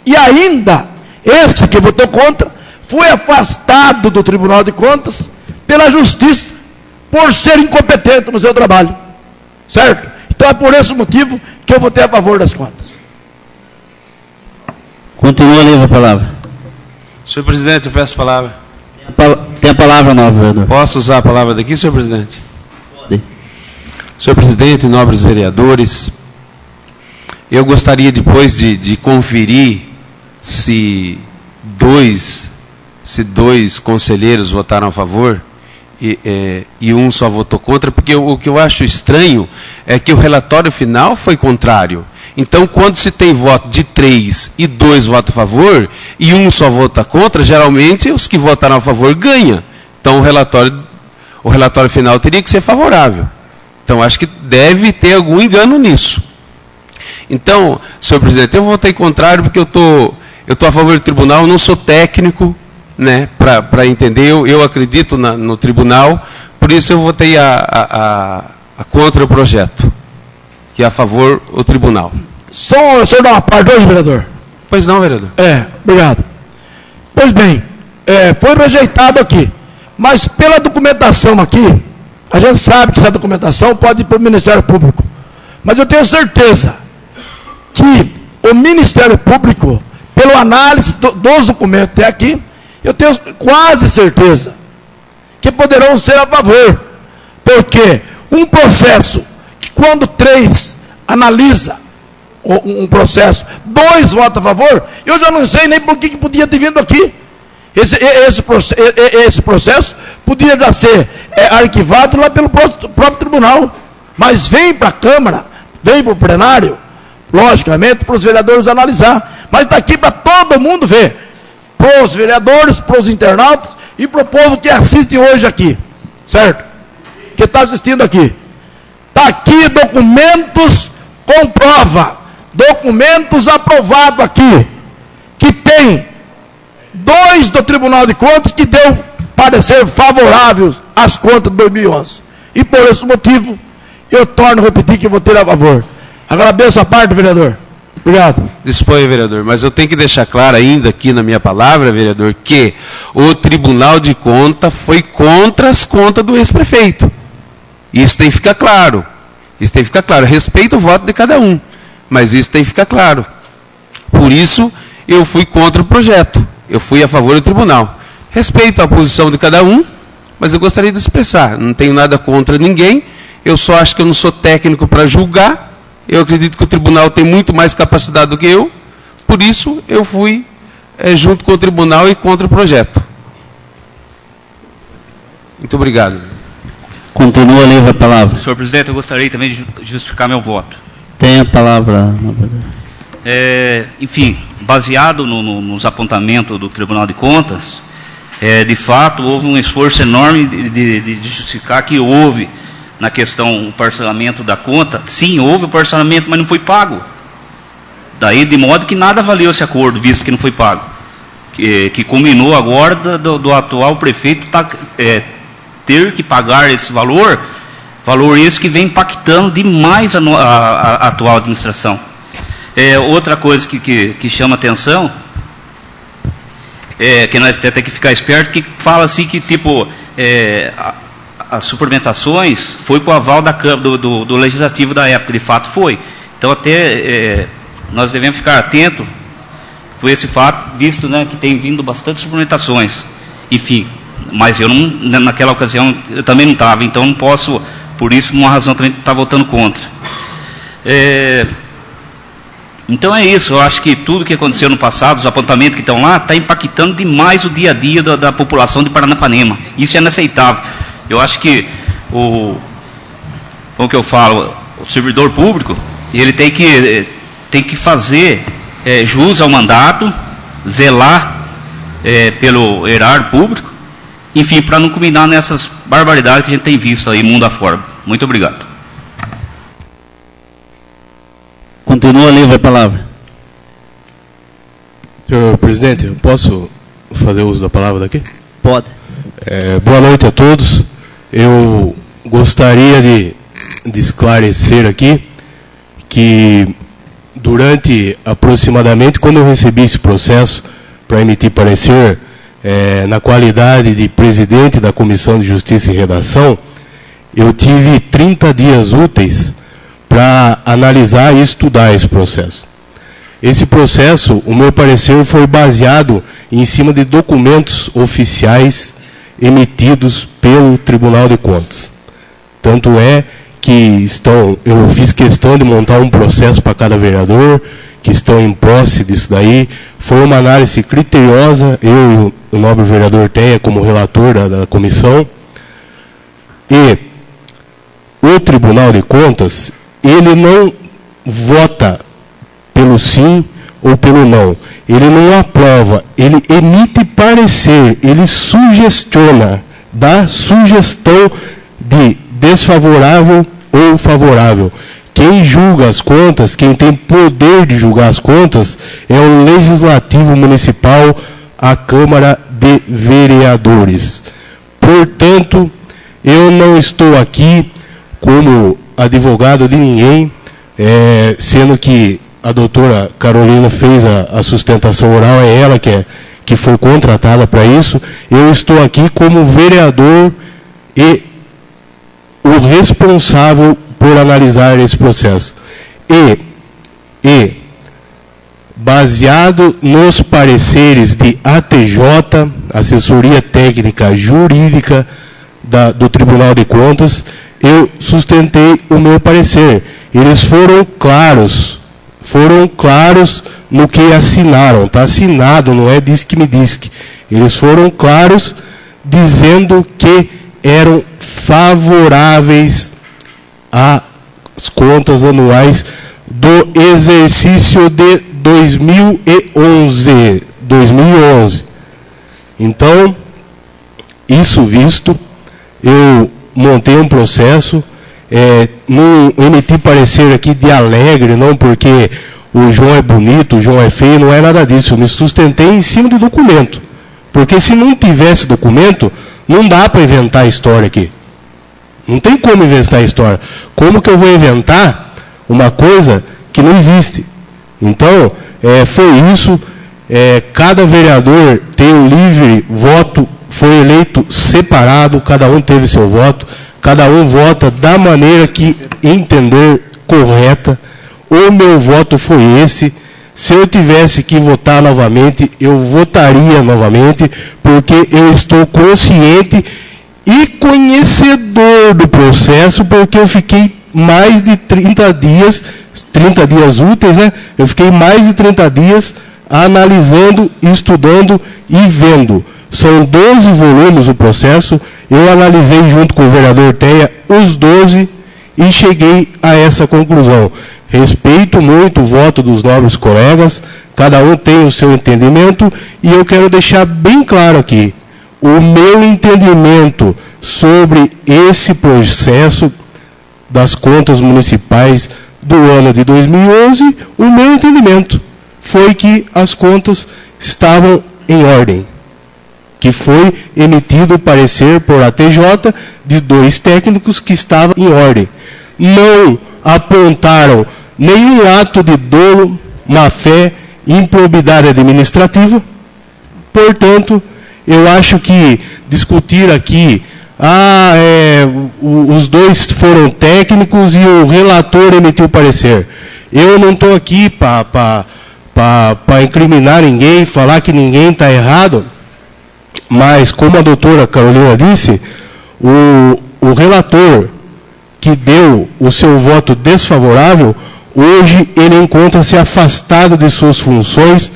E ainda, esse que votou contra, foi afastado do Tribunal de Contas pela Justiça, por ser incompetente no seu trabalho. Certo? Então é por esse motivo que eu votei a favor das contas. Continua a ler a palavra. Senhor presidente, eu peço a palavra. Tem a palavra, nobre vereador. Posso usar a palavra daqui, senhor presidente? Pode. Senhor presidente, nobres vereadores, eu gostaria depois de conferir se dois conselheiros votaram a favor e um só votou contra, porque o que eu acho estranho é que o relatório final foi contrário. Então, quando se tem voto de 3 e 2 votam a favor, e um só vota contra, geralmente os que votaram a favor ganham. Então, o relatório final teria que ser favorável. Então, acho que deve ter algum engano nisso. Então, senhor presidente, eu votei contrário porque eu tô a favor do tribunal, eu não sou técnico, né, para entender, eu acredito no tribunal, por isso eu votei contra o projeto. E a favor o tribunal. Só o senhor dá uma parte hoje, vereador? Pois não, vereador. Obrigado. Pois bem, foi rejeitado aqui. Mas pela documentação aqui, a gente sabe que essa documentação pode ir para o Ministério Público. Mas eu tenho certeza que o Ministério Público, pela análise dos documentos até aqui, eu tenho quase certeza que poderão ser a favor. Porque um processo que quando 3 analisa um processo, 2 votam a favor, eu já não sei nem por que podia ter vindo aqui. Esse processo podia já ser arquivado lá pelo próprio tribunal, mas vem para a Câmara, vem para o plenário, logicamente, para os vereadores analisar, mas está aqui para todo mundo ver, para os vereadores, para os internautas e para o povo que assiste hoje aqui, certo? Que está assistindo aqui. Está aqui documentos com prova, documentos aprovados aqui, que tem 2 do Tribunal de Contas que deu parecer favoráveis às contas de 2011. E por esse motivo, eu torno a repetir que eu vou ter a favor. Agradeço a parte, vereador. Obrigado. Disponha, vereador, mas eu tenho que deixar claro ainda aqui na minha palavra, vereador, que o Tribunal de Contas foi contra as contas do ex-prefeito. Isso tem que ficar claro. Isso tem que ficar claro. Respeito o voto de cada um, mas isso tem que ficar claro. Por isso, eu fui contra o projeto. Eu fui a favor do tribunal. Respeito a posição de cada um, mas eu gostaria de expressar. Não tenho nada contra ninguém. Eu só acho que eu não sou técnico para julgar. Eu acredito que o tribunal tem muito mais capacidade do que eu. Por isso, eu fui junto com o tribunal e contra o projeto. Muito obrigado. Continua a ler a palavra. Senhor presidente, eu gostaria também de justificar meu voto. Tem a palavra. Enfim, baseado nos apontamentos do Tribunal de Contas, de fato, houve um esforço enorme de justificar que houve, na questão, o parcelamento da conta. Sim, houve o parcelamento, mas não foi pago. Daí, de modo que nada valeu esse acordo, visto que não foi pago. Que culminou agora do atual prefeito ter que pagar esse valor esse que vem impactando demais a atual administração. Outra coisa que chama atenção, que nós temos que ficar esperto, que fala assim que tipo, as suplementações foi com o aval do legislativo da época, de fato foi. Então até nós devemos ficar atentos com esse fato, visto, né, que tem vindo bastante suplementações. Enfim, mas eu não, naquela ocasião eu também não estava, então não posso, por isso uma razão também estar votando contra. Então é isso, eu acho que tudo que aconteceu no passado, os apontamentos que estão lá, está impactando demais o dia a dia da população de Paranapanema. Isso é inaceitável. Eu acho que como que eu falo, o servidor público, ele tem que fazer jus ao mandato, zelar pelo erário público, enfim, para não culminar nessas barbaridades que a gente tem visto aí mundo afora. Muito obrigado. Continua a ler a palavra. Senhor presidente, eu posso fazer uso da palavra daqui? Pode. Boa noite a todos. Eu gostaria de esclarecer aqui que durante aproximadamente, quando eu recebi esse processo para emitir parecer, na qualidade de presidente da Comissão de Justiça e Redação, eu tive 30 dias úteis para analisar e estudar esse processo. Esse processo, o meu parecer, foi baseado em cima de documentos oficiais emitidos pelo Tribunal de Contas. Tanto é que eu fiz questão de montar um processo para cada vereador, que estão em posse disso daí. Foi uma análise criteriosa, eu e o nobre vereador Tenha, como relator da comissão. E o Tribunal de Contas, ele não vota pelo sim ou pelo não. Ele não aprova, ele emite parecer, ele sugestiona, dá sugestão de desfavorável ou favorável. Quem julga as contas, quem tem poder de julgar as contas, é o Legislativo Municipal, a Câmara de Vereadores. Portanto, eu não estou aqui como advogado de ninguém, sendo que a doutora Carolina fez a sustentação oral, é ela que foi contratada para isso. Eu estou aqui como vereador e o responsável por analisar esse processo. E baseado nos pareceres de ATJ, Assessoria Técnica Jurídica do Tribunal de Contas, eu sustentei o meu parecer. Eles foram claros no que assinaram, está assinado, não é diz que me diz que. Eles foram claros dizendo que eram favoráveis às contas anuais do exercício de 2011. Então, isso visto, eu montei um processo, não emiti parecer aqui de alegre, não porque o João é bonito, o João é feio, não é nada disso. Eu me sustentei em cima do documento. Porque se não tivesse documento, não dá para inventar história aqui. Não tem como inventar história. Como que eu vou inventar uma coisa que não existe? Então, foi isso. Cada vereador tem um livre voto, foi eleito separado, cada um teve seu voto, cada um vota da maneira que entender correta. O meu voto foi esse. Se eu tivesse que votar novamente, eu votaria novamente, porque eu estou consciente e conhecedor do processo, porque eu fiquei mais de 30 dias úteis, né? Eu fiquei mais de 30 dias analisando, estudando e vendo. São 12 volumes o processo, eu analisei junto com o vereador Tenha os 12 e cheguei a essa conclusão. Respeito muito o voto dos nobres colegas, cada um tem o seu entendimento, e eu quero deixar bem claro aqui, o meu entendimento sobre esse processo das contas municipais do ano de 2011, o meu entendimento foi que as contas estavam em ordem, que foi emitido o parecer por ATJ de 2 técnicos que estava em ordem. Não apontaram nenhum ato de dolo, má-fé, improbidade administrativa. Portanto, eu acho que discutir aqui, os 2 foram técnicos e o relator emitiu parecer. Eu não estou aqui para incriminar ninguém, falar que ninguém está errado, mas como a doutora Carolina disse, o relator que deu o seu voto desfavorável, hoje ele encontra-se afastado de suas funções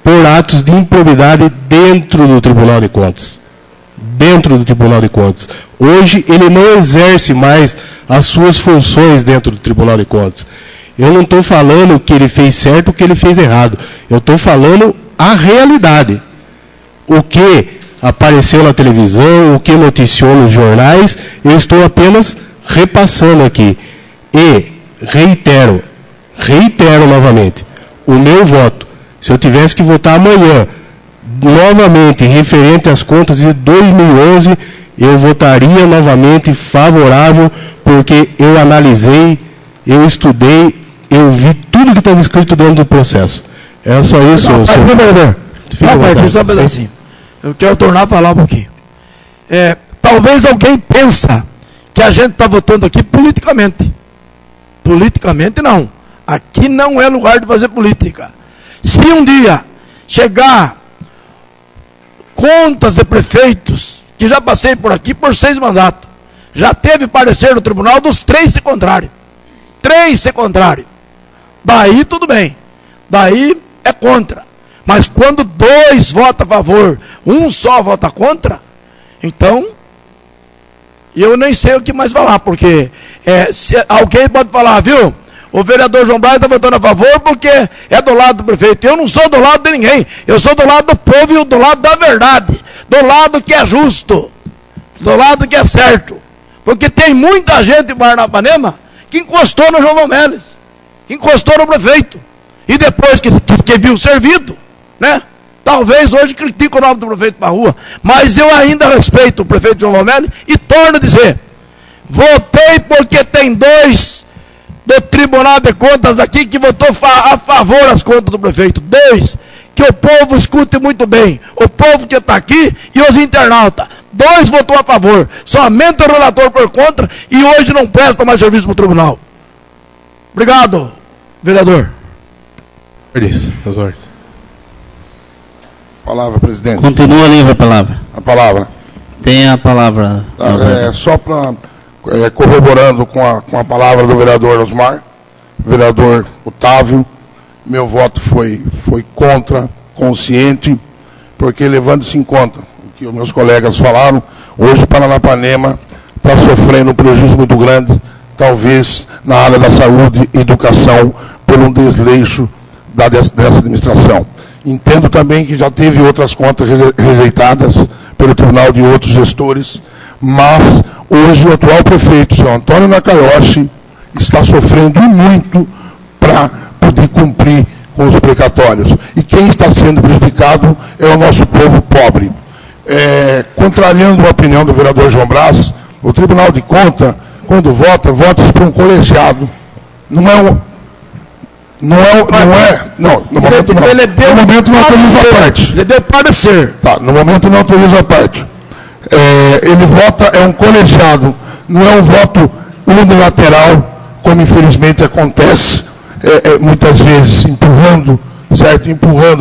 por atos de improbidade dentro do Tribunal de Contas. Dentro do Tribunal de Contas. Hoje ele não exerce mais as suas funções dentro do Tribunal de Contas. Eu não estou falando que ele fez certo ou que ele fez errado. Eu estou falando a realidade. O que apareceu na televisão, o que noticiou nos jornais, eu estou apenas repassando aqui. E reitero novamente, o meu voto Se eu tivesse que votar amanhã, novamente, referente às contas de 2011, eu votaria novamente favorável, porque eu analisei, eu estudei, eu vi tudo que estava escrito dentro do processo. É só isso, senhor. Eu quero tornar a falar um pouquinho. Talvez alguém pensa que a gente está votando aqui politicamente. Politicamente não. Aqui não é lugar de fazer política. Se um dia chegar contas de prefeitos, que já passei por aqui por 6 mandatos, já teve parecer no tribunal dos 3 se contrário. 3 se contrário. Daí tudo bem. Daí é contra. Mas quando 2 votam a favor, 1 só vota contra, então eu nem sei o que mais falar, porque se alguém pode falar, viu? O vereador João Braz está votando a favor porque é do lado do prefeito. Eu não sou do lado de ninguém. Eu sou do lado do povo e do lado da verdade. Do lado que é justo. Do lado que é certo. Porque tem muita gente em Paranapanema que encostou no João Gomes, que encostou no prefeito. E depois que viu servido, né? Talvez hoje critique o nome do prefeito para a rua. Mas eu ainda respeito o prefeito João Gomes e torno a dizer: votei porque tem 2 do Tribunal de Contas aqui que votou a favor das contas do prefeito. 2, que o povo escute muito bem. O povo que está aqui e os internautas. 2 votou a favor. Somente o relator foi contra e hoje não presta mais serviço para o tribunal. Obrigado, vereador. Palavra, presidente. Continua livre a palavra. A palavra. Tem a palavra. Só para... corroborando com a palavra do vereador Osmar, vereador Otávio, meu voto foi contra, consciente, porque levando-se em conta o que os meus colegas falaram, hoje Paranapanema está sofrendo um prejuízo muito grande, talvez na área da saúde e educação, por um desleixo dessa administração. Entendo também que já teve outras contas rejeitadas pelo tribunal de outros gestores, mas hoje o atual prefeito, o senhor Antônio Nakayoshi, está sofrendo muito para poder cumprir com os precatórios. E quem está sendo prejudicado é o nosso povo pobre. Contrariando a opinião do vereador João Braz, o Tribunal de Contas, quando vota-se por um colegiado. No momento não. No momento não autoriza a parte. Ele deu parecer. Tá, no momento não autoriza a parte. Ele vota, é um colegiado, não é um voto unilateral, como infelizmente acontece, muitas vezes empurrando,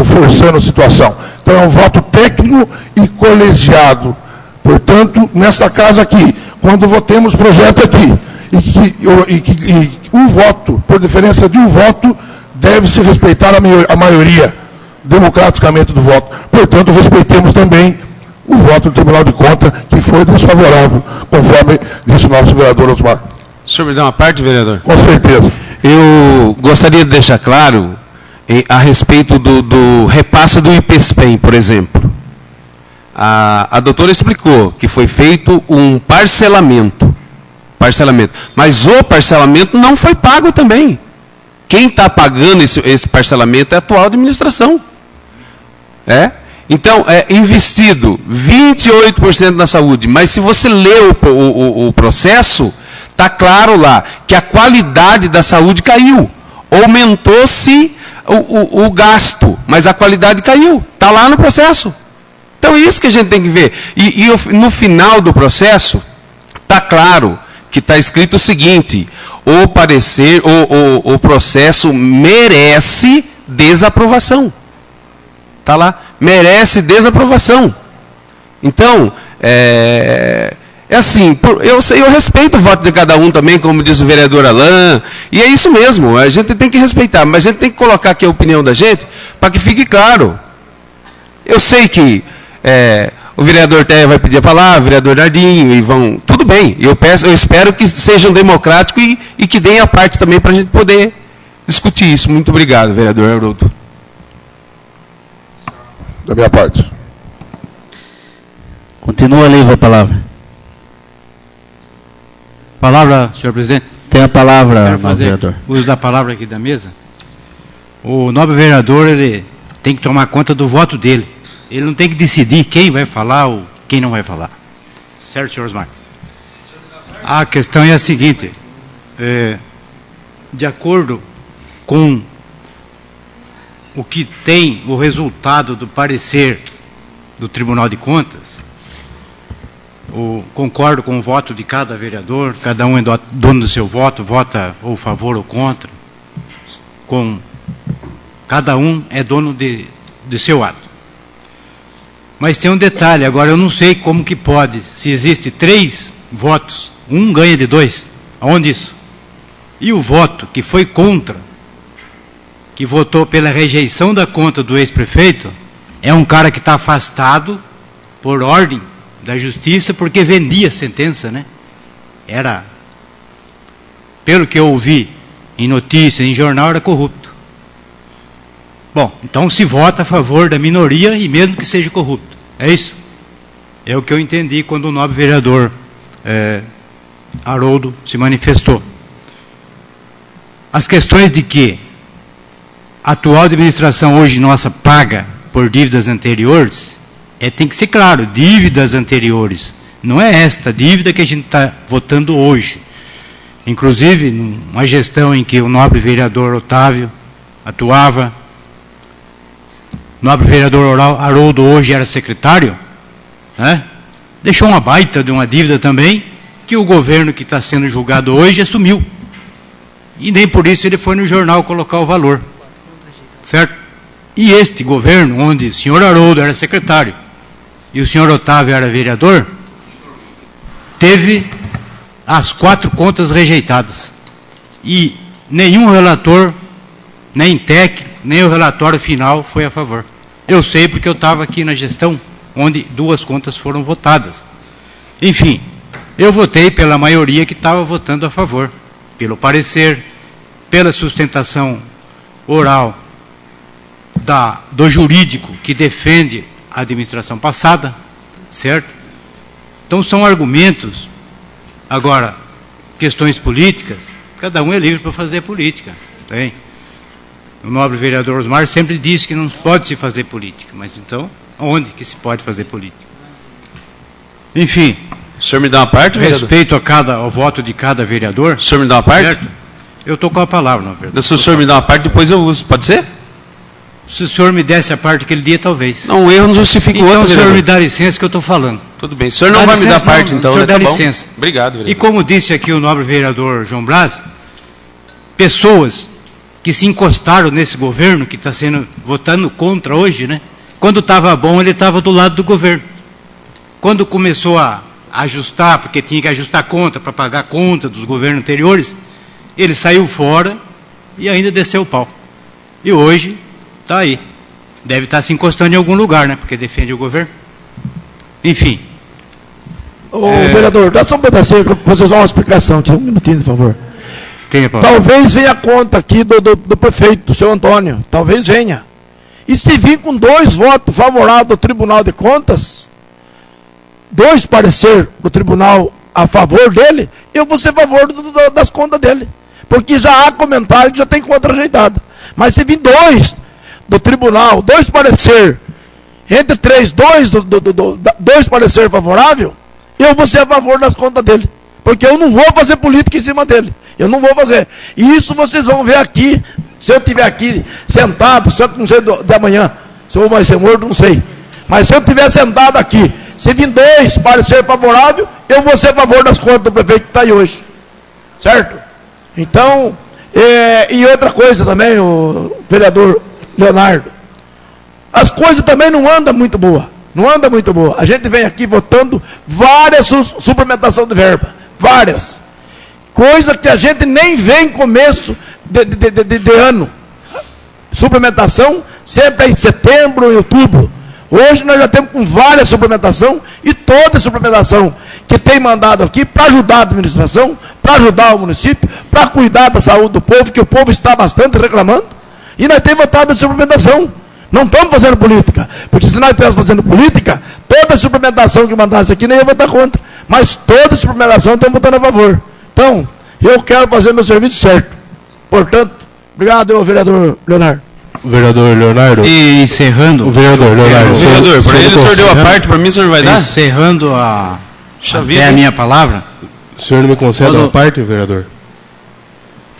forçando a situação. Então é um voto técnico e colegiado. Portanto, nesta casa aqui, quando votemos projeto aqui, e um voto, por diferença de um voto, deve-se respeitar a maioria democraticamente do voto. Portanto, respeitemos também o voto do Tribunal de Contas, que foi desfavorável, conforme disse o nosso vereador Osmar. O senhor me dá uma parte, vereador? Com certeza. Eu gostaria de deixar claro a respeito do repasse do IPSPEM, por exemplo. A doutora explicou que foi feito um parcelamento, mas o parcelamento não foi pago também. Quem está pagando esse parcelamento é a atual administração. Então, é investido 28% na saúde, mas se você lê o processo, está claro lá que a qualidade da saúde caiu. Aumentou-se o gasto, mas a qualidade caiu. Está lá no processo. Então é isso que a gente tem que ver. E no final do processo, está claro que está escrito o seguinte: o parecer, o processo merece desaprovação. Está lá, merece desaprovação. Então, assim, eu respeito o voto de cada um também, como diz o vereador Alain, e é isso mesmo, a gente tem que respeitar, mas a gente tem que colocar aqui a opinião da gente, para que fique claro. Eu sei que o vereador Té vai pedir a palavra, o vereador Nardinho, e vão, tudo bem, eu espero que sejam democráticos e que deem a parte também para a gente poder discutir isso. Muito obrigado, vereador Haroldo. Da minha parte. Continua livre a palavra. Palavra, senhor presidente. Tem a palavra, vereador. Uso da palavra aqui da mesa. O nobre vereador, ele tem que tomar conta do voto dele. Ele não tem que decidir quem vai falar ou quem não vai falar. Certo, senhor Osmar? A questão é a seguinte, de acordo com o que tem o resultado do parecer do Tribunal de Contas, concordo com o voto de cada vereador, cada um é dono do seu voto, vota ou a favor ou contra, cada um é dono de seu ato. Mas tem um detalhe, agora eu não sei como que pode, se existe 3 votos, um ganha de 2, aonde isso? E o voto que foi contra, que votou pela rejeição da conta do ex-prefeito, é um cara que está afastado por ordem da justiça, porque vendia sentença, né? Era, pelo que eu ouvi em notícia, em jornal, era corrupto. Bom, então se vota a favor da minoria e mesmo que seja corrupto. É isso? É o que eu entendi quando o nobre vereador Haroldo se manifestou. As questões de que a atual administração hoje nossa paga por dívidas anteriores, tem que ser claro, dívidas anteriores. Não é esta dívida que a gente está votando hoje. Inclusive, numa gestão em que o nobre vereador Otávio atuava, o nobre vereador Haroldo hoje era secretário, né? Deixou uma baita de uma dívida também, que o governo que está sendo julgado hoje assumiu. E nem por isso ele foi no jornal colocar o valor. Certo? E este governo, onde o senhor Haroldo era secretário e o senhor Otávio era vereador, teve as 4 contas rejeitadas. E nenhum relator, nem técnico, nem o relatório final foi a favor. Eu sei porque eu estava aqui na gestão, onde 2 contas foram votadas. Enfim, eu votei pela maioria que estava votando a favor, pelo parecer, pela sustentação oral do jurídico que defende a administração passada, certo? Então são argumentos. Agora, questões políticas, cada um é livre para fazer política. Tem. O nobre vereador Osmar sempre disse que não pode se fazer política, mas então, onde que se pode fazer política? Enfim. O senhor me dá uma parte, vereador? Respeito ao voto de cada vereador. O senhor me dá uma parte? Certo? Eu estou com a palavra, na verdade. Se o senhor me dá uma parte, depois eu uso. Pode ser? Se o senhor me desse a parte aquele dia, talvez. Não, o erro não justifica o outro, então, o senhor vereador. me dá licença que eu estou falando. Tudo bem. O senhor não vai me dar parte, então, o senhor né? dá Tá bom. licença. Obrigado, vereador. E como disse aqui o nobre vereador João Braz, pessoas que se encostaram nesse governo, que está sendo votando contra hoje, né? Quando estava bom, ele estava do lado do governo. Quando começou a ajustar, porque tinha que ajustar a conta para pagar a conta dos governos anteriores, ele saiu fora e ainda desceu o pau. E hoje está aí. Deve estar se encostando em algum lugar, né? Porque defende o governo. Enfim. Ô, vereador, dá só um pedacinho, vou fazer só uma explicação, um minutinho, por favor. Talvez venha a conta aqui do prefeito, do seu Antônio. Talvez venha. E se vir com 2 votos favoráveis do Tribunal de Contas, 2 parecer do tribunal a favor dele, eu vou ser a favor das contas dele. Porque já há comentário que já tem conta rejeitada. Mas se vir 2 do tribunal, 2 parecer, entre 3, 2 parecer favorável, eu vou ser a favor das contas dele. Porque eu não vou fazer política em cima dele. Eu não vou fazer. E isso vocês vão ver aqui, se eu estiver aqui sentado, só que não sei de amanhã, se eu vou mais ser morto, não sei. Mas se eu estiver sentado aqui, se vir 2 parecer favorável, eu vou ser a favor das contas do prefeito que está aí hoje. Certo? Então, e outra coisa também, o vereador Leonardo, as coisas também não andam muito boa. Não anda muito boa. A gente vem aqui votando várias suplementação de verba. Várias. Coisa que a gente nem vê em começo de ano. Suplementação sempre é em setembro, em outubro. Hoje nós já temos com várias suplementação e toda suplementação que tem mandado aqui para ajudar a administração, para ajudar o município, para cuidar da saúde do povo, que o povo está bastante reclamando. E nós temos votado a suplementação. Não estamos fazendo política, porque se nós estivéssemos fazendo política, toda a suplementação que mandasse aqui nem ia votar contra, mas toda a suplementação estamos votando a favor. Então, eu quero fazer meu serviço certo. Portanto, obrigado, vereador Leonardo. Vereador Leonardo. E encerrando. O vereador Leonardo. Vereador, para ele o senhor deu a parte, para mim o senhor vai dar? Encerrando a minha palavra. O senhor não me concede uma parte, vereador?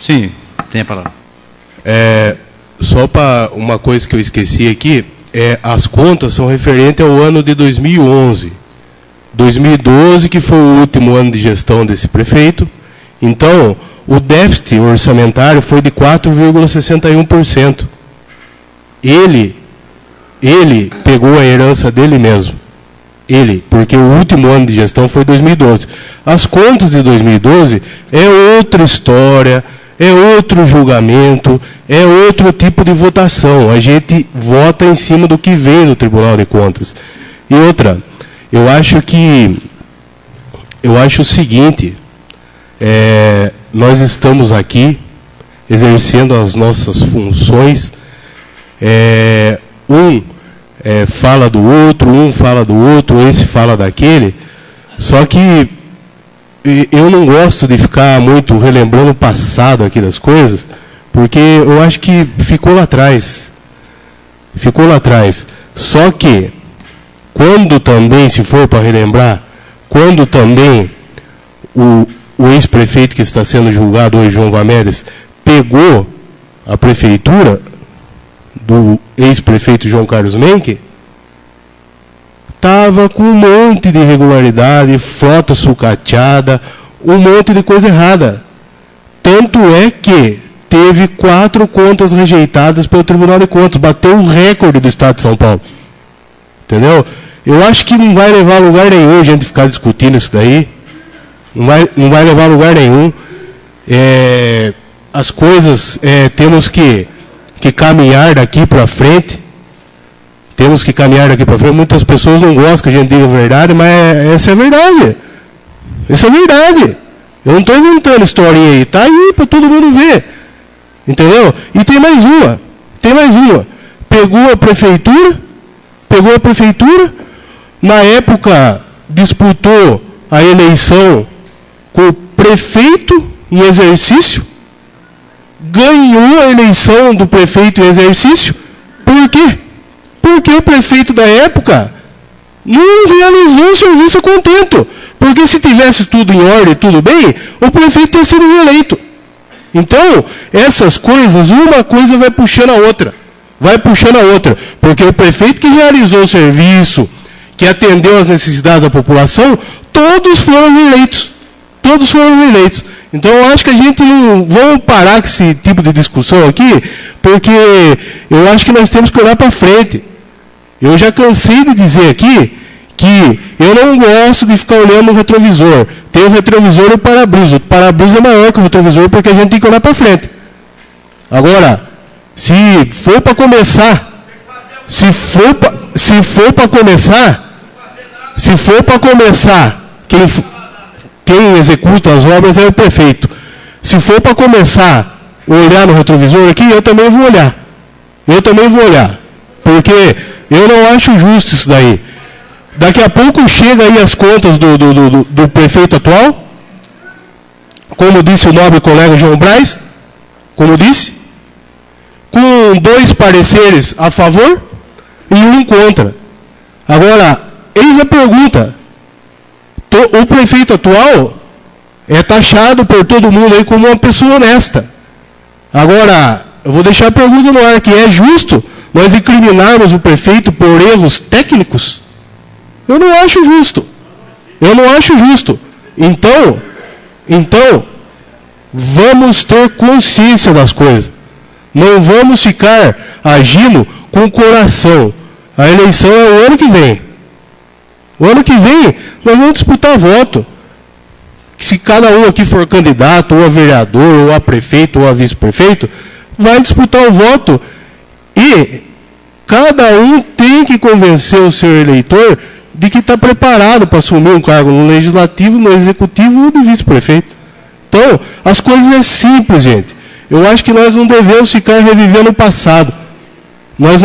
Sim, tem a palavra. Só para uma coisa que eu esqueci aqui, as contas são referentes ao ano de 2011. 2012, que foi o último ano de gestão desse prefeito. Então, o déficit orçamentário foi de 4,61%. Ele pegou a herança dele mesmo. Porque o último ano de gestão foi 2012. As contas de 2012 é outra história, é outro julgamento, é outro tipo de votação. A gente vota em cima do que vem do Tribunal de Contas. E outra, eu acho o seguinte, nós estamos aqui exercendo as nossas funções, fala do outro, esse fala daquele, só que eu não gosto de ficar muito relembrando o passado aqui das coisas, porque eu acho que ficou lá atrás. Só que, quando também, se for para relembrar, quando também o ex-prefeito que está sendo julgado hoje, João Vameres, pegou a prefeitura do ex-prefeito João Carlos Menck, estava com um monte de irregularidade, frota sucateada, um monte de coisa errada. Tanto é que teve 4 contas rejeitadas pelo Tribunal de Contas, bateu o recorde do Estado de São Paulo. Entendeu? Eu acho que não vai levar a lugar nenhum a gente ficar discutindo isso daí. Não vai levar a lugar nenhum. As coisas, temos que caminhar daqui para frente. Muitas pessoas não gostam que a gente diga a verdade, mas essa é a verdade. Eu não estou inventando historinha aí. Está aí para todo mundo ver. Entendeu? E tem mais uma. Pegou a prefeitura, na época disputou a eleição com o prefeito em exercício, ganhou a eleição do prefeito em exercício. Por quê? Porque o prefeito da época não realizou o serviço a contento. Porque se tivesse tudo em ordem, tudo bem, o prefeito teria sido reeleito. Então, essas coisas, uma coisa vai puxando a outra. Porque o prefeito que realizou o serviço, que atendeu às necessidades da população, todos foram reeleitos. Então, eu acho que a gente não... Vamos parar com esse tipo de discussão aqui, porque eu acho que nós temos que olhar para frente. Eu já cansei de dizer aqui que eu não gosto de ficar olhando no retrovisor. Tem o retrovisor e o para-brisa. O para-brisa é maior que o retrovisor porque a gente tem que olhar para frente. Agora, se for para começar, quem executa as obras é o prefeito. Se for para começar a olhar no retrovisor aqui, eu também vou olhar. Porque eu não acho justo isso daí. Daqui a pouco chega aí as contas do prefeito atual, como disse o nobre colega João Braz, com 2 pareceres a favor e 1 contra. Agora, eis a pergunta. O prefeito atual é taxado por todo mundo aí como uma pessoa honesta. Agora, eu vou deixar a pergunta no ar, que é justo nós incriminarmos o prefeito por erros técnicos? Eu não acho justo. Então, vamos ter consciência das coisas. Não vamos ficar agindo com o coração. A eleição é o ano que vem. Nós vamos disputar voto. Se cada um aqui for candidato, ou a vereador, ou a prefeito, ou a vice-prefeito, vai disputar o voto. E cada um tem que convencer o seu eleitor de que está preparado para assumir um cargo no legislativo, no executivo ou de vice-prefeito. Então, as coisas é simples, gente. Eu acho que nós não devemos ficar revivendo o passado. Nós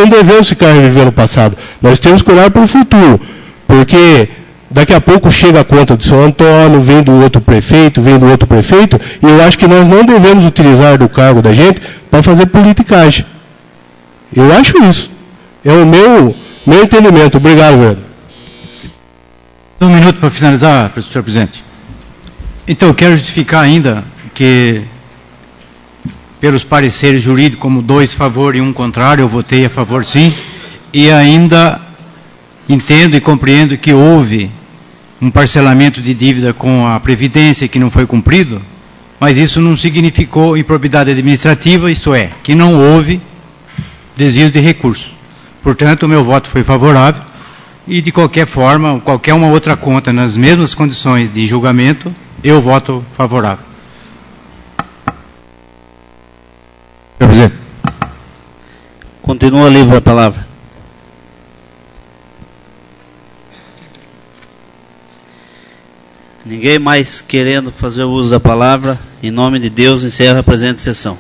temos que olhar para o futuro. Porque daqui a pouco chega a conta do São Antônio, vem do outro prefeito, e eu acho que nós não devemos utilizar do cargo da gente para fazer politicagem. Eu acho isso. É o meu entendimento. Obrigado, vereador. Um minuto para finalizar, senhor presidente. Então, eu quero justificar ainda que, pelos pareceres jurídicos, como 2 a favor e 1 contrário, eu votei a favor sim, e ainda entendo e compreendo que houve um parcelamento de dívida com a Previdência que não foi cumprido, mas isso não significou improbidade administrativa, isto é, que não houve desvios de recursos. Portanto, o meu voto foi favorável e, de qualquer forma, qualquer uma outra conta nas mesmas condições de julgamento, eu voto favorável. Senhor presidente. Continua livre a palavra. Ninguém mais querendo fazer o uso da palavra. Em nome de Deus, encerro a presente sessão.